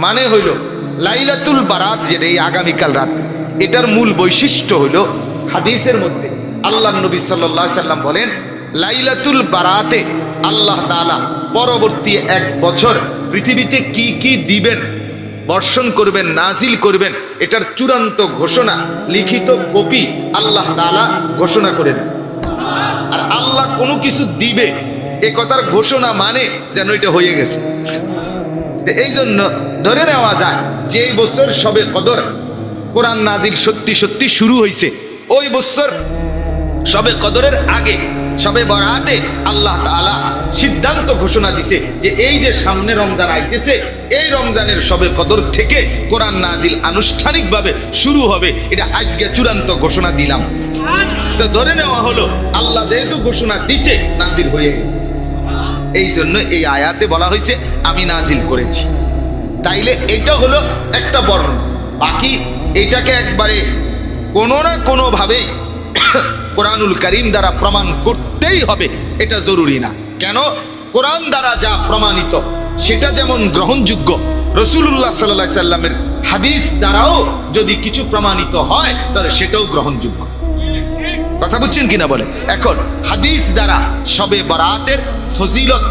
মানে হইল লাইলাতুল বারাত, যেটা এই আগামীকাল রাত্রে, এটার মূল বৈশিষ্ট্য হইল হাদিসের মধ্যে আল্লাহ নবী সাল্লাল্লাহু আলাইহি সাল্লাম বলেন, লাইলাতুল বারাতে আল্লাহ তাআলা পরবর্তী 1 বছর পৃথিবীতে কি কি দিবেন, বর্ষণ করবেন, নাজিল করবেন, এটার চূড়ান্ত ঘোষণা লিখিত কপি আল্লাহ তাআলা ঘোষণা করে দেন। আর আল্লাহ কোনো কিছু দিবে এ কথার ঘোষণা মানে যেন এটা হয়ে গেছে। এই জন্য ধরে নেওয়া যায় যে এই বছর শবে কদর কোরআন নাজিল সত্যি সত্যি শুরু হয়েছে, ওই বছর শবে কদরের আগে শবে বরাতে আল্লাহ তাআলা সিদ্ধান্ত ঘোষণা দিছে যে এই যে সামনে রমজান আইতেছে, এই রমজানের শবে কদর থেকে কোরআন নাজিল আনুষ্ঠানিকভাবে শুরু হবে, এটা আজকে চূড়ান্ত ঘোষণা দিলাম। তো ধরে নেওয়া হলো আল্লাহ যেহেতু ঘোষণা দিছে, নাজিল হয়ে গেছে। এই জন্য এই আয়াতে বলা হয়েছে আমি নাজিল করেছি। তাইলে এটা হলো একটা বর্ণনা। বাকি এটাকে একবারে কোনো না কোনোভাবেই কোরআনুল কারীম দ্বারা প্রমাণ করতেই হবে, এটা জরুরি না। কেন? কোরআন দ্বারা যা প্রমাণিত সেটা যেমন গ্রহণযোগ্য, রাসূলুল্লাহ সাল্লাল্লাহু আলাইহি সাল্লামের হাদিস দ্বারাও যদি কিছু প্রমাণিত হয় তাহলে সেটাও গ্রহণযোগ্য। কথা বুঝছেন কিনা বলে? এখন হাদিস দ্বারা শবে বরাতের ফজিলত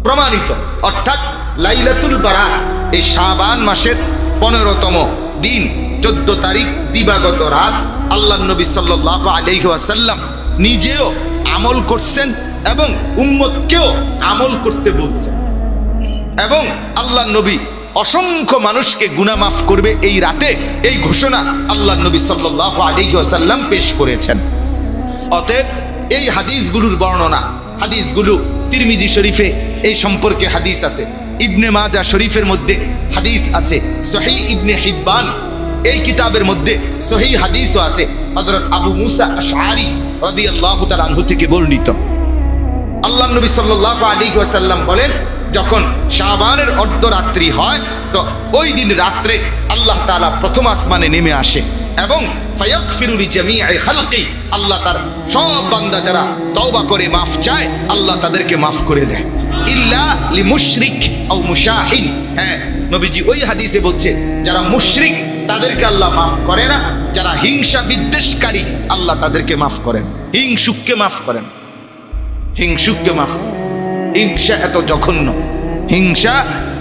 প্রমাণিত, অর্থাৎ লাইলাতুল বারাত এই শাবান মাসের 15তম দিন 14 তারিখ দিবাগত রাত আল্লাহর নবী সাল্লাল্লাহু আলাইহি ওয়াসাল্লাম নিজেও আমল করছেন এবং উম্মতকেও আমল করতে বলছেন, এবং আল্লাহর নবী অসংখ্য মানুষকে গুনাহ মাফ করবে এই রাতে, এই ঘোষণা আল্লাহর নবী সাল্লাল্লাহু আলাইহি ওয়াসাল্লাম পেশ করেছেন। অতএব এই হাদিসগুলোর বর্ণনা, হাদিসগুলো তিরমিজি শরীফে এই সম্পর্কে হাদিস আছে, ইবনে মাজাহ শরীফের মধ্যে হাদিস আছে, সহিহ ইবনে হিব্বান এই কিতাবের মধ্যে সহিহ হাদিসও আছে। হযরত আবু মুসা আশআরী রাদিয়াল্লাহু তাআলা আনহু থেকে বর্ণিত, আল্লাহর নবী সাল্লাল্লাহু আলাইহি ওয়াসাল্লাম বলেন, যখন শাবানের অর্ধরাত্রি হয় তো ওই দিন রাত্রে আল্লাহ তাআলা প্রথম আসমানে নেমে আসে এবং ফায়াগফিরু লিজামিই খালকি, আল্লাহ তার সব বান্দা যারা তওবা করে মাফ চায় আল্লাহ তাদেরকে মাফ করে দেয়, ইল্লা লিমুশরিক আও মুশাহিন। হ্যাঁ, নবীজি ওই হাদিসে বলছে যারা মুশরিক তাদেরকে আল্লাহ মাফ করে না, যারা হিংসা বিদ্বেষকারী আল্লাহ তাদেরকে মাফ করেন, হিংসুককে মাফ করেন, হিংসুককে মাফ। হিংসা এত জঘন্য, হিংসা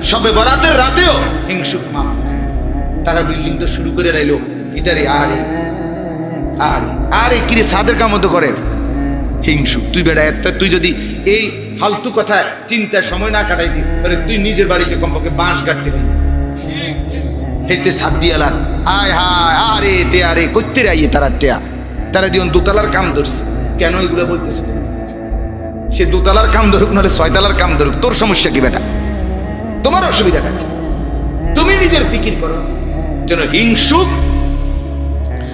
শবে বরাতের রাতেও হিংসুক মাফ। তারা বিল্ডিং তো শুরু করে রাইলো, ইদারে আরে আরে আরে কিরে সাদের কাম তো করে হিংসুক। তুই বেড়া তুই যদি এই ফালতু কথা চিন্তার সময় না কাটাই দি তাহলে তুই নিজের বাড়িতে কমপক্ষে বাঁশ কাটতে পারবি। হেতে সাদ দিয়ালার আয় হায় আরে টেয়া রে করতে রাইয়ে তারা দিন দোতলার কাম ধরছে। কেন এগুলো বলতেছে? সে দোতলার কাম ধরুক নাহলে 6 তলার কাম ধরুক, তোর সমস্যা কি বেটা? তোমার অসুবিধাটা কি? তুমি নিজের ফিকির করো। যেন হিংসুক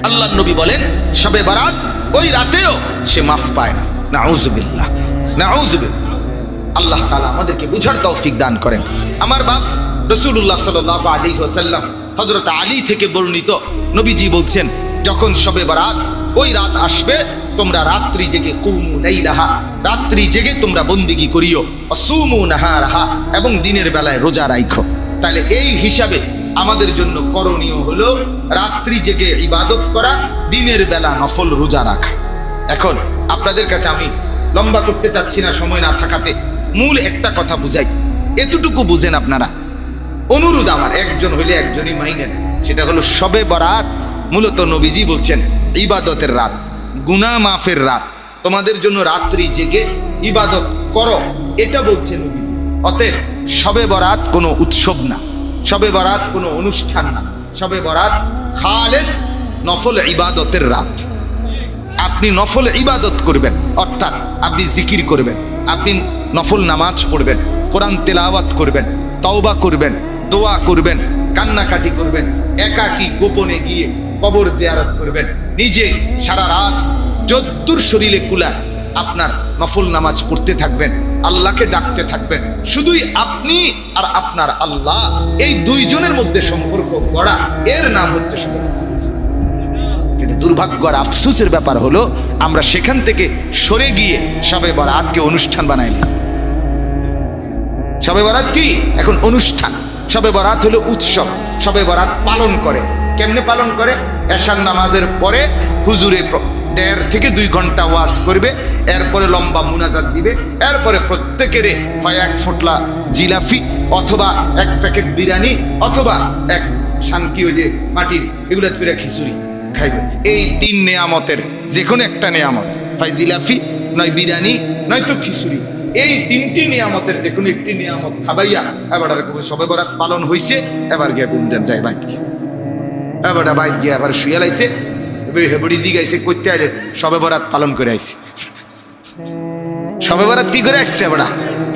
আল্লাহর নবী বলেন শবে বারাত ওই রাতেও সে মাফ পায় না। নাউজুবিল্লাহ, নাউজুবিল্লাহ। আল্লাহ তাআলা আমাদেরকে বুঝার তৌফিক দান করেন। আমার বাপ রাসূলুল্লাহ সাল্লাল্লাহু আলাইহি ওয়াসাল্লাম হযরত আলী থেকে বর্ণিত, নবীজি বলছেন যখন শবে বারাত ওই রাত আসবে তোমরা রাত্রি জেগে কুমু লাইলাহা, রাত্রি জেগে তোমরা বন্দেগী করিও, আসুমু নাহারাহা, এবং দিনের বেলায় রোজা রাখো। তাহলে এই হিসাবে আমাদের জন্য করণীয় হলো রাত্রি জেগে ইবাদত করা, দিনের বেলা নফল রোজা রাখা। এখন আপনাদের কাছে আমি লম্বা করতে চাচ্ছি না সময় না থাকাতে, মূল একটা কথা বুঝাই, এতটুকু বুঝেন আপনারা। অনুরোধ আমার, একজন হইলে একজনই মাইনেন, সেটা হলো শবে বরাত মূলত নবীজি বলছেন ইবাদতের রাত, গুনাহ মাফের রাত। তোমাদের জন্য রাত্রি জেগে ইবাদত করো, এটা বলছেন নবীজি। অতএব শবে বরাত কোনো উৎসব না, শবে বরাত কোনো অনুষ্ঠান না, শবে বরাত খালেস নফল ইবাদতের রাত। আপনি নফল ইবাদত করবেন, অর্থাৎ আপনি জিকির করবেন, আপনি নফল নামাজ পড়বেন, কোরআন তেলাওয়াত করবেন, তওবা করবেন, দোয়া করবেন, কান্নাকাটি করবেন, একাকী গোপনে গিয়ে কবর জিয়ারত করবেন, নিজে সারা রাত যদ্দুর শরীরে কুলায় আপনার নফল নামাজ পড়তে থাকবেন, আল্লাহকে ডাকতে থাকবেন। শুধুই আপনি আর আপনার আল্লাহ, এই দুইজনের মধ্যে সম্পর্ক গড়া, এর নাম হচ্ছে শবে বরাত। কিন্তু দুর্ভাগ্য আর আফসোসের ব্যাপার হলো আমরা সেখান থেকে সরে গিয়ে শবে বরাতকে অনুষ্ঠান বানাই নিয়েছি। শবে বরাত কি? এখন অনুষ্ঠান। শবে বরাত হলো উৎসব। শবে বরাত পালন করে কেমনে পালন করে? এশার নামাজের পরে হুজুরে 1.5 থেকে 2 ঘন্টা ওয়াজ করবে, এরপরে লম্বা মুনাজাত দিবে, এরপরে প্রত্যেকেরে হয় 1 ফোঁটলা জিলাফি অথবা 1 প্যাকেট বিরিয়ানি অথবা 1 শানকি ওই যে মাটির এগুলো করে খিচুড়ি খাইবে। এই 3 নেয়ামতের যে কোনো একটা নেয়ামত, হয় জিলাফি, নয় বিরিয়ানি, নয়তো খিচুড়ি। এই 3টি নিয়ামতের যে কোনো একটি নিয়ামত খাবাইয়া এবার শবে বরাত পালন হইছে, এবার গিয়া ঘুম দেন যায় বাইত গিয়ে, এবার বাইত গিয়ে আবার শুয়ে লাইছে, হেবড়ি জি গাইছে করতে আইলে শবে বরাত পালন করে আইছে। শবে বরাত কি করে আসছে? এবার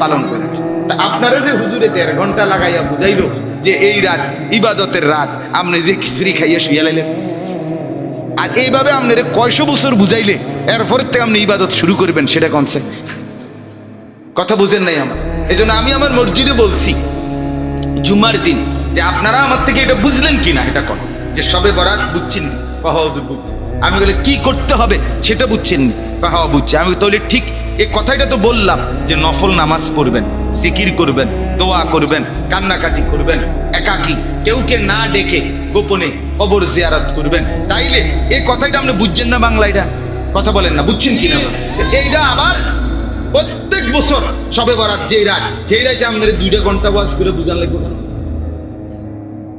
পালন করে আসছে। তা আপনারা যে হুজুরে 1.5 ঘন্টা লাগাইয়া বুঝাইলো যে এই রাত ইবাদতের রাত, আপনি যে খিচুড়ি খাইয়া শুয়ে লাইলেন, আর এইভাবে আপনারা কয়শো বছর বুঝাইলে এরপরের থেকে আপনি ইবাদত শুরু করবেন, সেটা কনসে কথা বুঝেন নাই আমার। এই জন্য আমি আমার মসজিদে বলছি জুমার দিন যে আপনারা আমার থেকে এটা বুঝলেন কিনা এটা কোন, যে শবে বরাত বুঝছেন? হুজুর বুঝছি। আমি বলে কি করতে হবে সেটা বুঝছেন? হ্যাঁ বুঝছি। আমি তাহলে ঠিক এই কথাটা তো বললাম যে নফল নামাজ পড়বেন, জিকির করবেন, দোয়া করবেন, কান্নাকাটি করবেন, একাকী কেউকে না ডেকে গোপনে কবর জিয়ারত করবেন। তাইলে এই কথাটা আপনি বুঝছেন না? বাংলা এটা কথা বলেন না, বুঝছেন কিনা? এইটা আবার প্রত্যেক বছর শবে বরাত যে রাত, সেই রাতে আমাদের 2 ঘন্টা ওয়াজ করে বুঝান লাগবে না?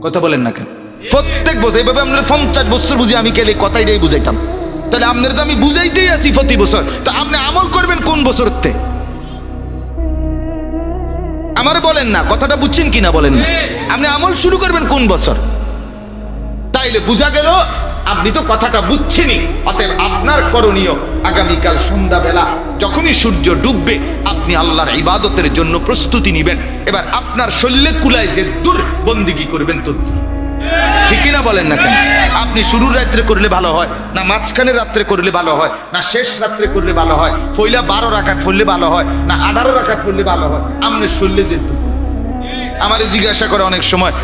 কথা বলেন না কেন? প্রত্যেক বছর এইভাবে আপনার 50 বছর বুঝি আমি কেলে কথাইটাই বুঝাইতাম। তাহলে আপনার তো আমি বুঝাইতেই আছি প্রতি বছর, তা আপনি আমল করবেন কোন বছরতে? আমারে বলেন না, কথাটা বুঝছেন কিনা বলেন না? আপনি আমল শুরু করবেন কোন বছর? তাইলে বুঝা গেল আপনি তো কথাটা বুঝছেনই। অতএব আপনার করণীয় আগামীকাল সন্ধ্যাবেলা যখনই সূর্য ডুববে আপনি আল্লাহর ইবাদতের জন্য প্রস্তুতি নেবেন। এবার আপনার শরীরে কুলায় যে দূর বন্দিগি করবেন তো, ঠিক কিনা বলেন না কেন? আপনি শুরুর রাত্রে করলে ভালো হয় না মাঝখানের রাত্রে করলে ভালো হয় না শেষ রাত্রে করলে ভালো হয়? পয়লা 12 রাকাত পড়লে ভালো হয় না 18 রাকাত পড়লে ভালো হয়? আপনার শরীরে যে দূর। আমারে জিজ্ঞাসা করে অনেক সময়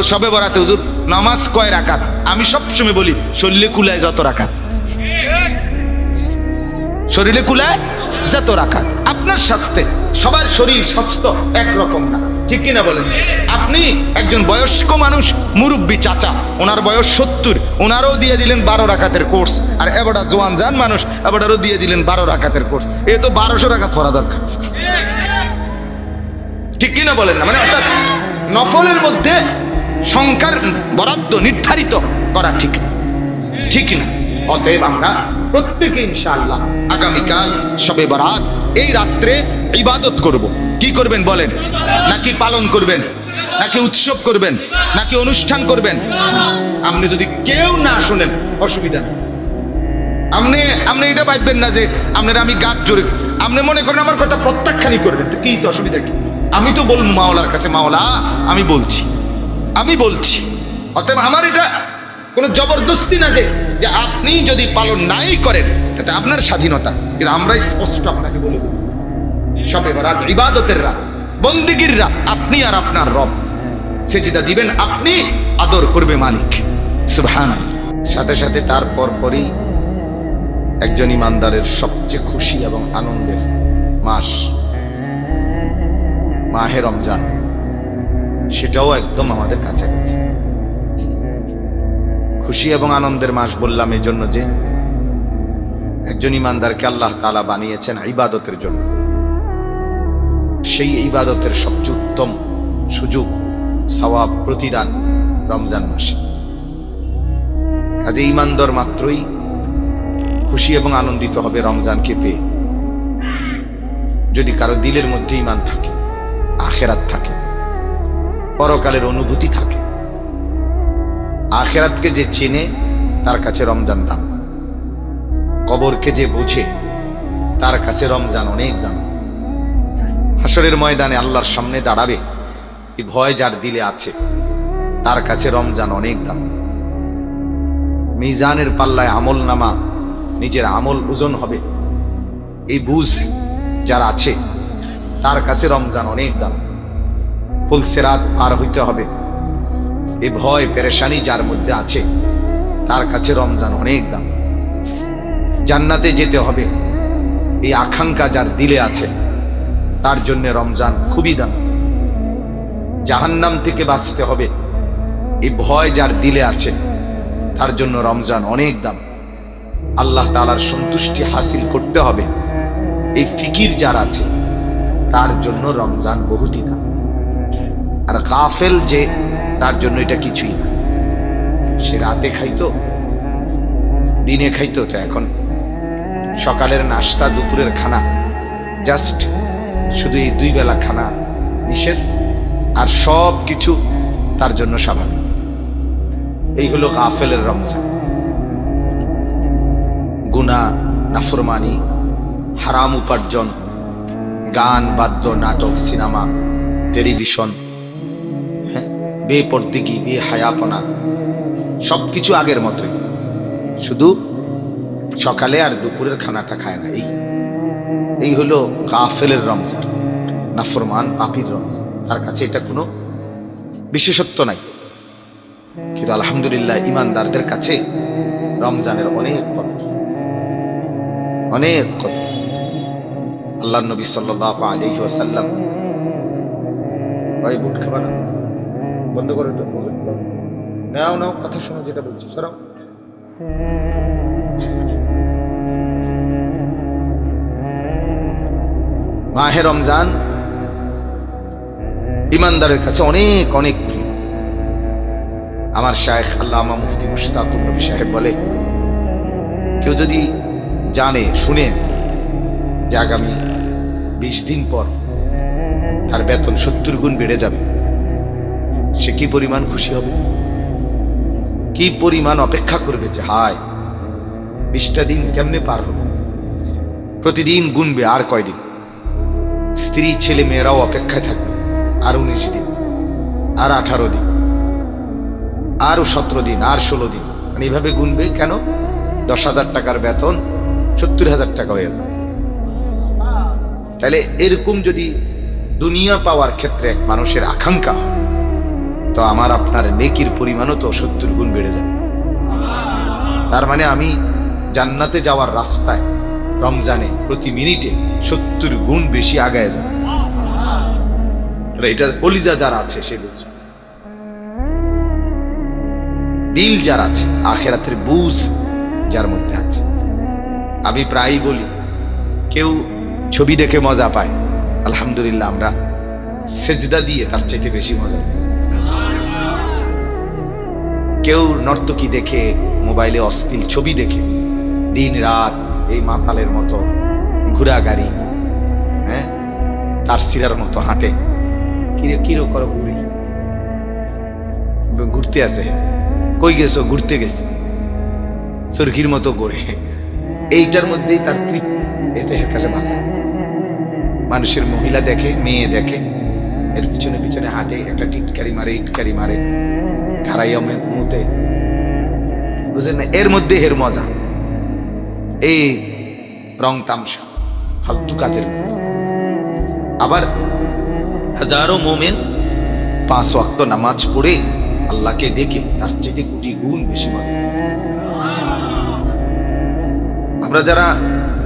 শবে বরাতে হুজুর নামাজ কয় রাকাত? আমি সবসময় বলি শরীরে কুলায় যত রাকাত, শরীরে কুলায় যত রাকাত। আপনার স্বাস্থ্যে সবার শরীর স্বাস্থ্য একরকম না, ঠিক কিনা বলেন? আপনি একজন বয়স্ক মানুষ, মুরব্বী চাচা, ওনার বয়স 70, ওনারও দিয়ে দিলেন 12 রাকাতের কোর্স, আর এবারটা জোয়ান জান মানুষ, এবারও দিয়ে দিলেন 12 রাকাতের কোর্স। এ তো 1200 রাকাত পড়া দরকার, ঠিক কিনা বলেন না? মানে অর্থাৎ নফলের মধ্যে সংখ্যার বরাদ্দ নির্ধারিত করা ঠিক না, ঠিক না? অতএব আমরা প্রত্যেকে ইনশাআল্লাহ আগামীকাল শবে বরাত এই রাত্রে ইবাদত করব। কি করবেন বলেন? নাকি পালন করবেন, নাকি উৎসব করবেন, নাকি অনুষ্ঠান করবেন? আপনি যদি কেউ না শোনেন অসুবিধা নেই। আপনি এটা ভাববেন না যে আপনার আমি গাছ জোরে, আপনি মনে করেন আমার কথা প্রত্যাখ্যানই করবেন, তো কি অসুবিধা কি? আমি তো বলবো মাওলার কাছে, মাওলা আমি বলছি। অতএব আমার এটা কোনো জবরদস্তি না যে আপনি যদি পালন নাই করেন তাতে আপনার স্বাধীনতা, কিন্তু আমরা স্পষ্ট আপনাকে বলে দেব শবে বরাত ইবাদতের রাত, বন্দেগীর রাত। আপনি আর আপনার রব সেজদা দিবেন, আপনি আদর করবে মালিক সুবহানাল্লাহ। সাথে সাথে তারপর পরই একজন ইমানদারের সবচেয়ে খুশি এবং আনন্দের মাস মাহে রমজান, সেটাও একদম আমাদের কাছাকাছি। খুশি এবং আনন্দের মাস বললাম এই জন্য যে একজন ইমানদারকে আল্লাহ তাআলা বানিয়েছেন ইবাদতের জন্য। সেই ইবাদতের সবচেয়ে উত্তম সুযোগ, সওয়াব, প্রতিদান রমজান মাসে। কাজে ইমানদার মাত্রই খুশি এবং আনন্দিত হবে রমজানকে পেয়ে, যদি কারো দিলের মধ্যে ঈমান থাকে, আখিরাত থাকে, পরকালের অনুভূতি থাকে। আখিরাতকে যে চেনে তার কাছে রমজান দাম, কবরকে যে বোঝে তার কাছে রমজান অনেক দাম। হাসরের ময়দানে আল্লাহর সামনে দাঁড়াবে, এই ভয় যার দিলে আছে তার কাছে রমজান অনেক দাম। মিজানের পাল্লায় আমল নামা, নিজের আমল ওজন হবে, এই বুঝ যার আছে তার কাছে রমজান অনেক দাম। ফুলসিরাত পার হইতে হবে, এই ভয় পেরেশানি যার মধ্যে আছে তার কাছে রমজান অনেক দাম। জান্নাতে যেতে হবে, এই আকাঙ্ক্ষা যার দিলে আছে তার জন্য রমজান খুবই দাম। জাহান্নাম থেকে বাঁচতে হবে, এই ভয় যার দিলে আছে তার জন্য রমজান অনেক দাম। আল্লাহ তাআলার সন্তুষ্টি হাসিল করতে হবে, এই ফিকির যার আছে তার জন্য রমজান বহুতই দাম। আর গাফেল যে, তার জন্য এটা কিছুই না। সে রাতে খাইতো, দিনে খাইতো, তো এখন সকালের নাস্তা, দুপুরের খানা, জাস্ট শুধু এই 2 বেলা খানা নিষেধ, আর সব কিছু তার জন্য স্বাভাবিক। এই হলো গাফেলের রমজান। গুনাহ, নাফরমানি, হারাম উপার্জন, গান, বাদ্য, নাটক, সিনেমা, টেলিভিশন, বেপরদিগি, বেহায়াপনা, সবকিছু আগের মতোই, শুধু সকালে আর দুপুরের খানাটা খায় না। এই হলো গাফেলের রমজান, নাফরমান পাপীর রমজান। তার কাছে এটা কোনো বিশেষত্ব নাই। কিন্তু আলহামদুলিল্লাহ ইমানদারদের কাছে রমজানের অনেক কদর, অনেক কদর। আল্লাহর নবী সাল্লাল্লাহু আলাইহি ওয়াসাল্লাম, ভাই বুট খাবা না, বন্ধ করে নাও নাও, কথা শোনো যেটা বলছি, সরাও। মাহে রমজান ইমানদারের কাছে অনেক অনেক প্রিয়। আমার শায়েখ আল্লামা মুফতি মুশতাকুর নবী সাহেব বলে, কেউ যদি জানে, শুনে যে আগামী 20 দিন পর তার বেতন 70 গুণ বেড়ে যাবে, সে কি পরিমাণ খুশি হবে, কি পরিমাণ অপেক্ষা করবে যে হায় 20টা দিন কেমনে পার হবে। প্রতিদিন গুনবে আর কয়দিন। স্ত্রী ছেলে মেয়েরাও অপেক্ষায় থাকবে আর 19 দিন, আর 18 দিন, আর 17 দিন, আর 16 দিন, মানে এইভাবে গুনবে। কেন? 10,000 টাকার বেতন 70,000 টাকা হয়ে যাবে। তাহলে এরকম যদি দুনিয়া পাওয়ার ক্ষেত্রে এক মানুষের আকাঙ্ক্ষা হয়, তো আমার আপনার নেকির পরিমাণও তো 70 গুণ বেড়ে যাবে। তার মানে আমি জান্নাতে যাওয়ার রাস্তায় রমজানে প্রতি মিনিটে 70 গুণ বেশি আগায় যাবে। এটা কলিজা যার আছে সে বুঝবে, দিল যার আছে, আখিরাতের বুঝ যার মধ্যে আছে। আমি প্রায়ই বলি, কেউ ছবি দেখে মজা পায়, আলহামদুলিল্লাহ আমরা সেজদা দিয়ে তার চাইতে বেশি মজা পাই। কেউ নর্তকী দেখে, মোবাইলে অশ্লীল ছবি দেখে দিন রাত এই মাতালের মতো ঘোরা গাড়ি, তার সিরার মতো হাঁটে। কিরো করো ঘুরি, ঘুরতে আছে, কই গেছো? ঘুরতে গেছে, চরকির মতো করে। এইটার মধ্যেই তার তৃপ্তি, এতে এর কাছে ভালো। মানুষের মহিলা দেখে, মেয়ে দেখে, এর পিছনে পিছনে হাঁটে, একটা টিটকারি মারে, ইটকারি মারে, খারাইয়া মুতে, বুঝলেন না? এর মধ্যে এর মজা, এই রং তামসা, ফালতু কাজের মতো। আবার হাজারো মোমেন 5 ওয়াক্ত নামাজ পড়ে আল্লাহকে ডেকে তার চাইতে কোটি গুণ বেশি মজা। আমরা যারা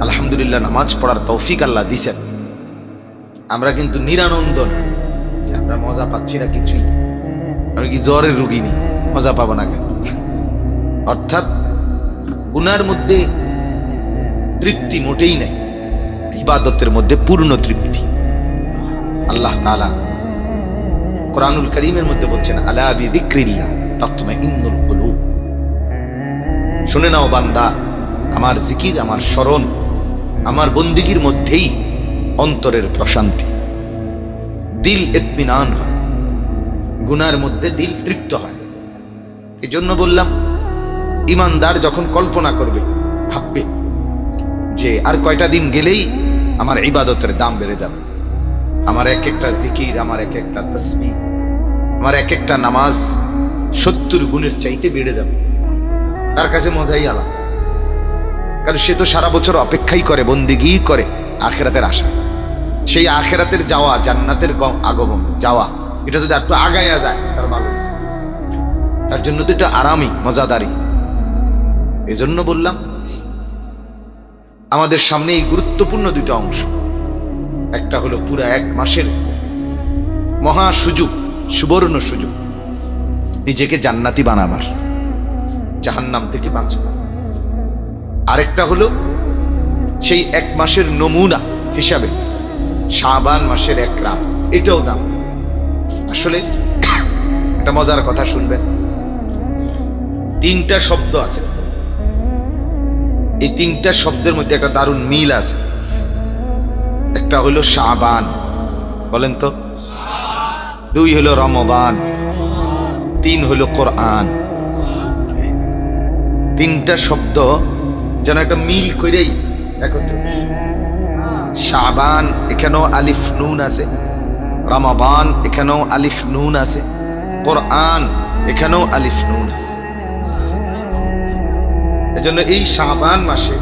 আলহামদুলিল্লাহ নামাজ পড়ার তৌফিক আল্লাহ দিছেন, আমরা কিন্তু নিরানন্দ না যে আমরা মজা পাচ্ছি না কিছুই। আমরা কি জ্বরের রুগী নি, মজা পাবো না কেন? অর্থাৎ গুনার মধ্যে তৃপ্তি মোটেই নাই, ইবাদতের মধ্যে পূর্ণ তৃপ্তি। আল্লাহ তাআলা কোরআনুল কারীমের মধ্যে বলছেন, আলা বিযিক্রিল্লাহ তাতমাইন্নুল কুলুব। শুনে নাও বান্দা, আমার জিকির, আমার স্মরণ, আমার বন্দিগির মধ্যেই অন্তরের প্রশান্তি, দিল ইতমিনান হয়, গুনার মধ্যে দিল তৃপ্ত হয়। এই জন্য বললাম, ইমানদার যখন কল্পনা করবে, ভাববে যে আর কয়টা দিন গেলেই আমার ইবাদতের দাম বেড়ে যাবে, আমার এক একটা জিকির, আমার এক একটা তাসবিহ, আমার এক একটা নামাজ 70 গুণের চাইতে বেড়ে যাবে, তার কাছে মজাই আলাদা। কারণ সে তো সারা বছর অপেক্ষাই করে, বন্দিগি করে আখিরাতের আশা। সেই আখিরাতের যাওয়া, জান্নাতের আগমন যাওয়া, এটা যদি একটু আগায়া যায় তার ভালো, তার জন্য তো এটা আরামই, মজাদারি। এজন্য বললাম, আমাদের সামনে এই গুরুত্বপূর্ণ 2টা অংশ। একটা হলো পুরা 1 মাসের মহা সুযোগ, সুবর্ণ সুযোগ নিজেকে জান্নাতি বানাবার, জাহান্নাম থেকে বাঁচবার। আরেকটা হলো সেই এক মাসের নমুনা হিসাবে শাবান মাসের এক রাত, এটাও দাম। আসলে একটা মজার কথা শুনবেন, তিনটা শব্দ আছে, এই তিনটা শব্দের মধ্যে একটা দারুণ মিল আছে। একটা হলো শাবান, বলেন তো, দুই হলো রমজান, তিন হলো কোরআন। তিনটা শব্দ যেন একটা মিল করেই একত্র। শাবান এখানেও আলিফ নুন আছে, রমজান এখানেও আলিফ নুন আছে, কোরআন এখানেও আলিফ নুন আছে। এজন্য এই শাবান মাসে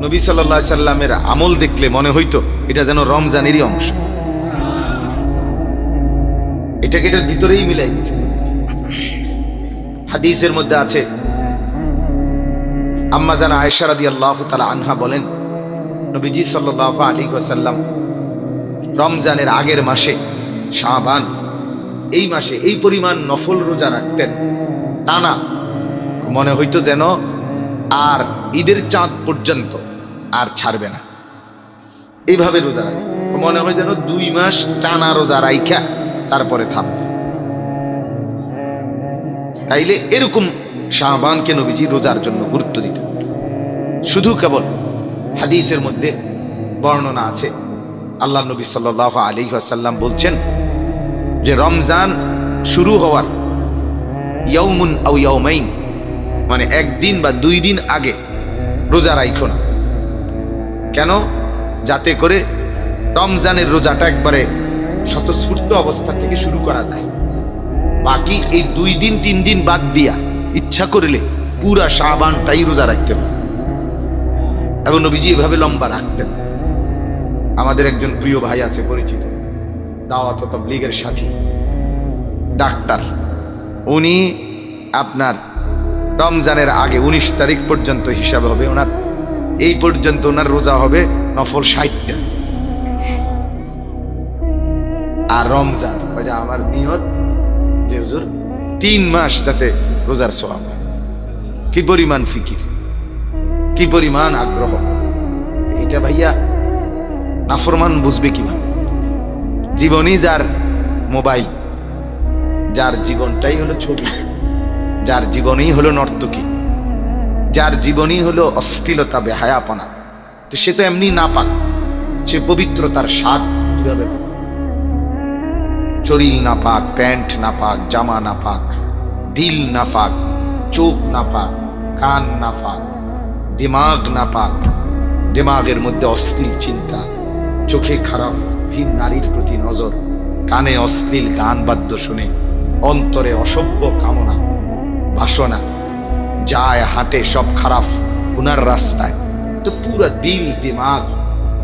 নবী সাল্লাল্লাহু আলাইহি সাল্লামের আমল দেখলে মনে হইতো এটা যেন রমজানেরই অংশ। এটাকে এটার ভিতরেই মিলাই দিয়েছে। হাদিসের মধ্যে আছে, আম্মা জান আয়েশা রাদিয়াল্লাহু তাআলা আনহা বলেন, নবীজি সাল্লাল্লাহু আলাইহি ওয়াসাল্লাম রমজানের আগের মাসে শাবান, এই মাসে এই পরিমাণ নফল রোজা রাখতেন টানা, মনে হইতো যেন আর ঈদের চাঁদ পর্যন্ত আর ছাড়বে না। এইভাবে রোজা রাখতেন, মনে হয় যেন 2 মাস টানা রোজা রাইখা তারপরে থামবে। তাইলে এরকম শাবানকে নবীজি রোজার জন্য গুরুত্ব দিতেন। শুধু কেবল হাদিসের মধ্যে বর্ণনা আছে, আল্লাহ নবী সাল্লাল্লাহু আলাইহি ওয়াসাল্লাম বলছেন যে রমজান শুরু হওয়ার ইয়াউমুন আও ইয়াউমাইন, মানে একদিন বা 2 দিন আগে রোজা রাখো না। কেন? যাতে করে রমজানের রোজাটা একবারে স্বতঃস্ফূর্ত অবস্থা থেকে শুরু করা যায়। বাকি এই 2 দিন 3 দিন বাদ দিয়া ইচ্ছা করলে পুরা শাবানটাই রোজা রাখতে পারে। এবং নবীজি এভাবে লম্বা রাখতেন। আমাদের একজন প্রিয় ভাই আছে পরিচিত, দাওয়াত ও তাবলীগের সাথী, ডাক্তার। উনি আপনার রমজানের আগে 19 তারিখ পর্যন্ত হিসাব হবে ওনার, এই পর্যন্ত ওনার রোজা হবে নফল 60টা। আর রমজান আমার নিয়ত যে হুজুর 3 মাস যাতে রোজার সওয়াব। কি পরিমাণ ফিকির, কি পরিমাণ আগ্রহ! এটা ভাইয়া নাফরমান বুঝবে কিভাবে? জীবনই যার মোবাইল, যার জীবনটাই হলো ছবি, যার জীবনই হলো নর্তকী, যার জীবনই হলো অশ্লীলতা, বেহায়াপনা, তো সে তো এমনি নাপাক। সে পবিত্রতার স্বাদ কিভাবে? শরীর নাপাক, প্যান্ট নাপাক, জামা নাপাক, দিল নাপাক, চোখ নাপাক, কান নাপাক, দিমাগ নাপাক, দিমাগের মধ্যে অশ্লীল চিন্তা, চোখে খারাপ ভিন নারীর প্রতি নজর, কানে অশ্লীল গান বাদ্য শুনে, অন্তরে অসভ্য কামনা বাসনা, যায় হাঁটে সব খারাপ গুনার রাস্তায়, তো পুরো দিল দিমাগ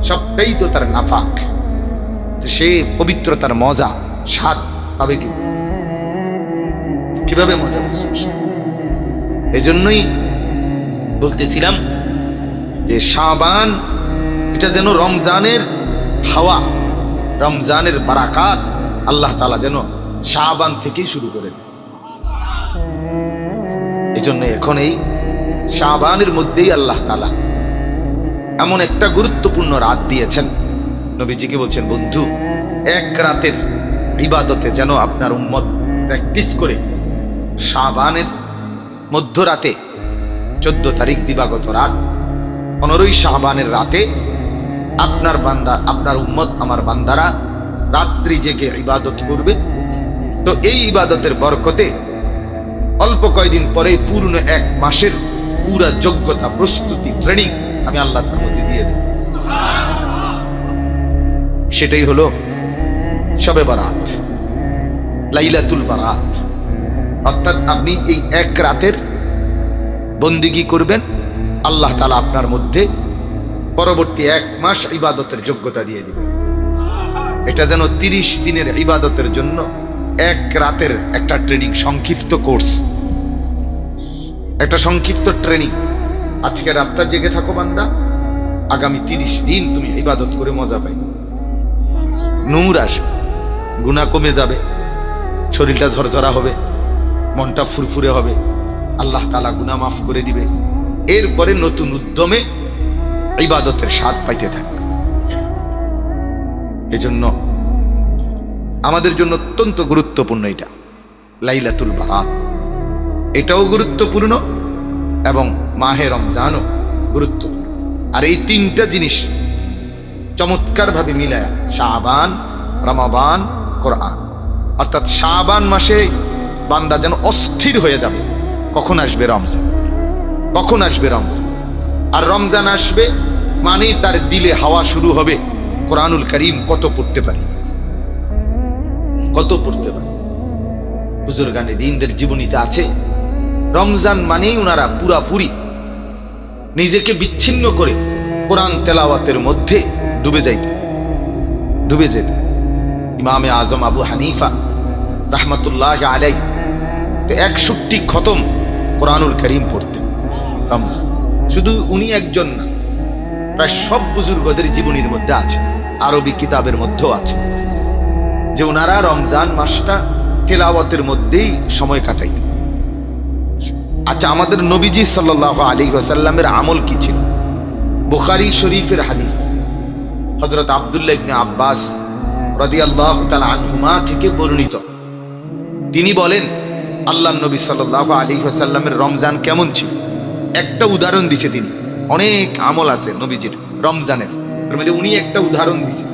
সবটাই তো তার নাফাক। সে পবিত্রতার মজা স্বাদ পাবে কিভাবে মজা বুঝবে? এজন্যই বলতেছিলাম যে শাবান এটা যেন রমজানের হাওয়া, রমজানের বারাকাত আল্লাহ তাআলা যেন শাবান থেকেই শুরু করে দেয়। এজন্য এখন এই শাবানের মধ্যেই আল্লাহ তাআলা এমন একটা গুরুত্বপূর্ণ রাত দিয়েছেন। নবীজিকে বলছেন, বন্ধু, এক রাতের ইবাদতে যেন আপনার উম্মত প্র্যাকটিস করে শাবানের মধ্যরাতে 14 তারিখ দিবাগত রাত 15ই শাবানের রাতে আপনার বান্দা, আপনার উম্মত, আমার বান্দারা রাত্রি জেগে ইবাদত করবে। তো এই ইবাদতের বরকতে অল্প কয়েকদিন পরে পূর্ণ 1 মাসের পুরা যোগ্যতা, প্রস্তুতি, ট্রেনিং আমি আল্লাহ তার মধ্যে দিয়ে দেব। সেটাই হলো শবে বারাত, লাইলাতুল বারাত। অর্থাৎ আপনি এই 1 রাতের বন্দিগি করবেন, আল্লাহ তাআলা আপনার মধ্যে পরবর্তী 1 মাস ইবাদতের যোগ্যতা দিয়ে দিবেন। এটা যেন 30 দিনের ইবাদতের জন্য 1 রাতের একটা ট্রেনিং, সংক্ষিপ্ত কোর্স, একটা সংক্ষিপ্ত ট্রেনিং। আজকে রাতটা জেগে থাকো বান্দা, আগামী 30 দিন তুমি ইবাদত করে মজা পাই, নূর আসবে, গুনাহ কমে যাবে, শরীরটা ঝরঝরা হবে, মনটা ফুরফুরে হবে, আল্লাহ তাআলা গুনাহ মাফ করে দিবে। এরপরে নতুন উদ্যমে ইবাদতের স্বাদ পাইতে থাকবে। এজন্য আমাদের জন্য অত্যন্ত গুরুত্বপূর্ণ এটা লাইলাতুল বারাত। এটাও গুরুত্বপূর্ণ এবং মাহে রমজানও গুরুত্বপূর্ণ। আর এই তিনটা জিনিস চমৎকারভাবে মিলায়া শাবান, রমাদান, কোরআন, অর্থাৎ শাবান মাসে বান্দা যেন অস্থির হয়ে যাবে কখন আসবে রমজান, কখন আসবে রমজান। আর রমজান আসবে মানেই তার দিলে হাওয়া শুরু হবে কোরআনুল কারীম কত পড়তে পারে, কত পড়তে পারে। বুজুর্গানে দ্বীনদের জীবনীতে আছে রমজান মানেই ওনারা পুরাপুরি নিজেকে বিচ্ছিন্ন করে কোরআন তেলাওয়াতের মধ্যে ডুবে যেত। ইমামে আজম আবু হানিফা রাহমাতুল্লাহ আলাইহি 61 খতম কোরআনুল কারীম পড়তেন রমজান। শুধু উনি একজন না, প্রায় সব বুজুর্গদের জীবনীর মধ্যে আছে, আরবি কিতাবের মধ্যেও আছে যে ওনারা রমজান মাসটা তেলাওয়াতের মধ্যেই সময় কাটাইতেন। আচ্ছা, আমাদের নবীজি সাল্লাল্লাহু আলাইহি ওয়াসাল্লামের আমল কি ছিল? বুখারী শরীফের হাদিস হযরত আব্দুল্লাহ ইবনে আব্বাস রাদিয়াল্লাহু তাআলা আনহুমা থেকে বর্ণিত। তিনি বলেন আল্লাহর নবী সাল্লাল্লাহু আলাইহি ওয়াসাল্লামের রমজান কেমন ছিল। একটা উদাহরণ দিছে তিনি, অনেক আমল আছে নবীজির রমজানের, এর মধ্যে উনি একটা উদাহরণ দিছে